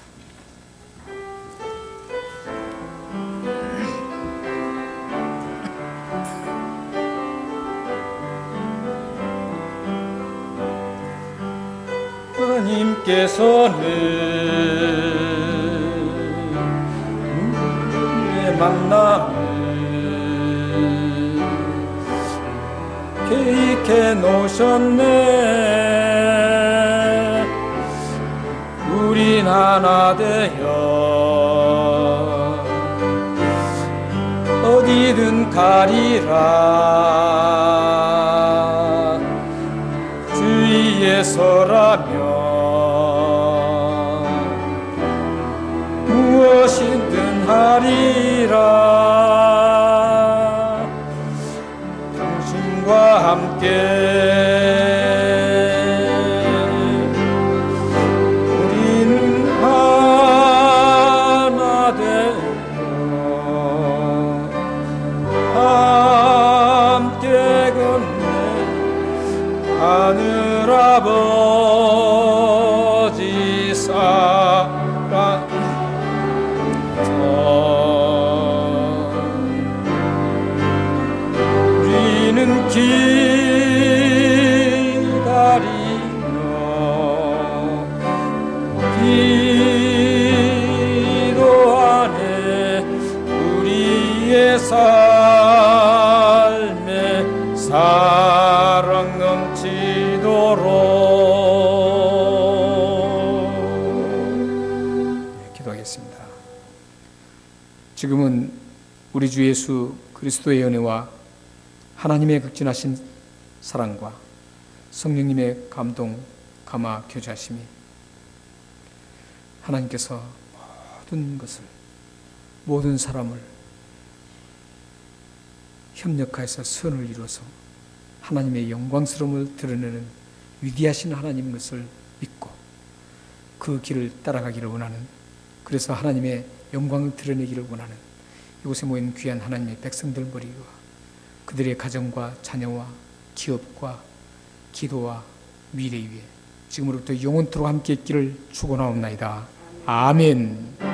하나님께서는 우리의 만남을 계획해 놓으셨네. 우린 하나 되어 어디든 가리라. 주위에 서라면 무엇이든 하리라. 당신과 함께 우리는 하나 되어 함께 걷네. 하늘 아버지 사랑 우리는 기다리며 기도하네. 우리의 삶에 사랑 넘치도록. 기도하겠습니다. 지금은 우리 주 예수 그리스도의 은혜와 하나님의 극진하신 사랑과 성령님의 감동, 감화, 교제하심이 하나님께서 모든 것을, 모든 사람을 협력하여서 선을 이루어서 하나님의 영광스러움을 드러내는 위대하신 하나님인 것을 믿고 그 길을 따라가기를 원하는, 그래서 하나님의 영광을 드러내기를 원하는 이곳에 모인 귀한 하나님의 백성들 머리와 그들의 가정과 자녀와 기업과 기도와 미래 위에 지금으로부터 영원토록 함께 있기를 축원하옵나이다. 아멘.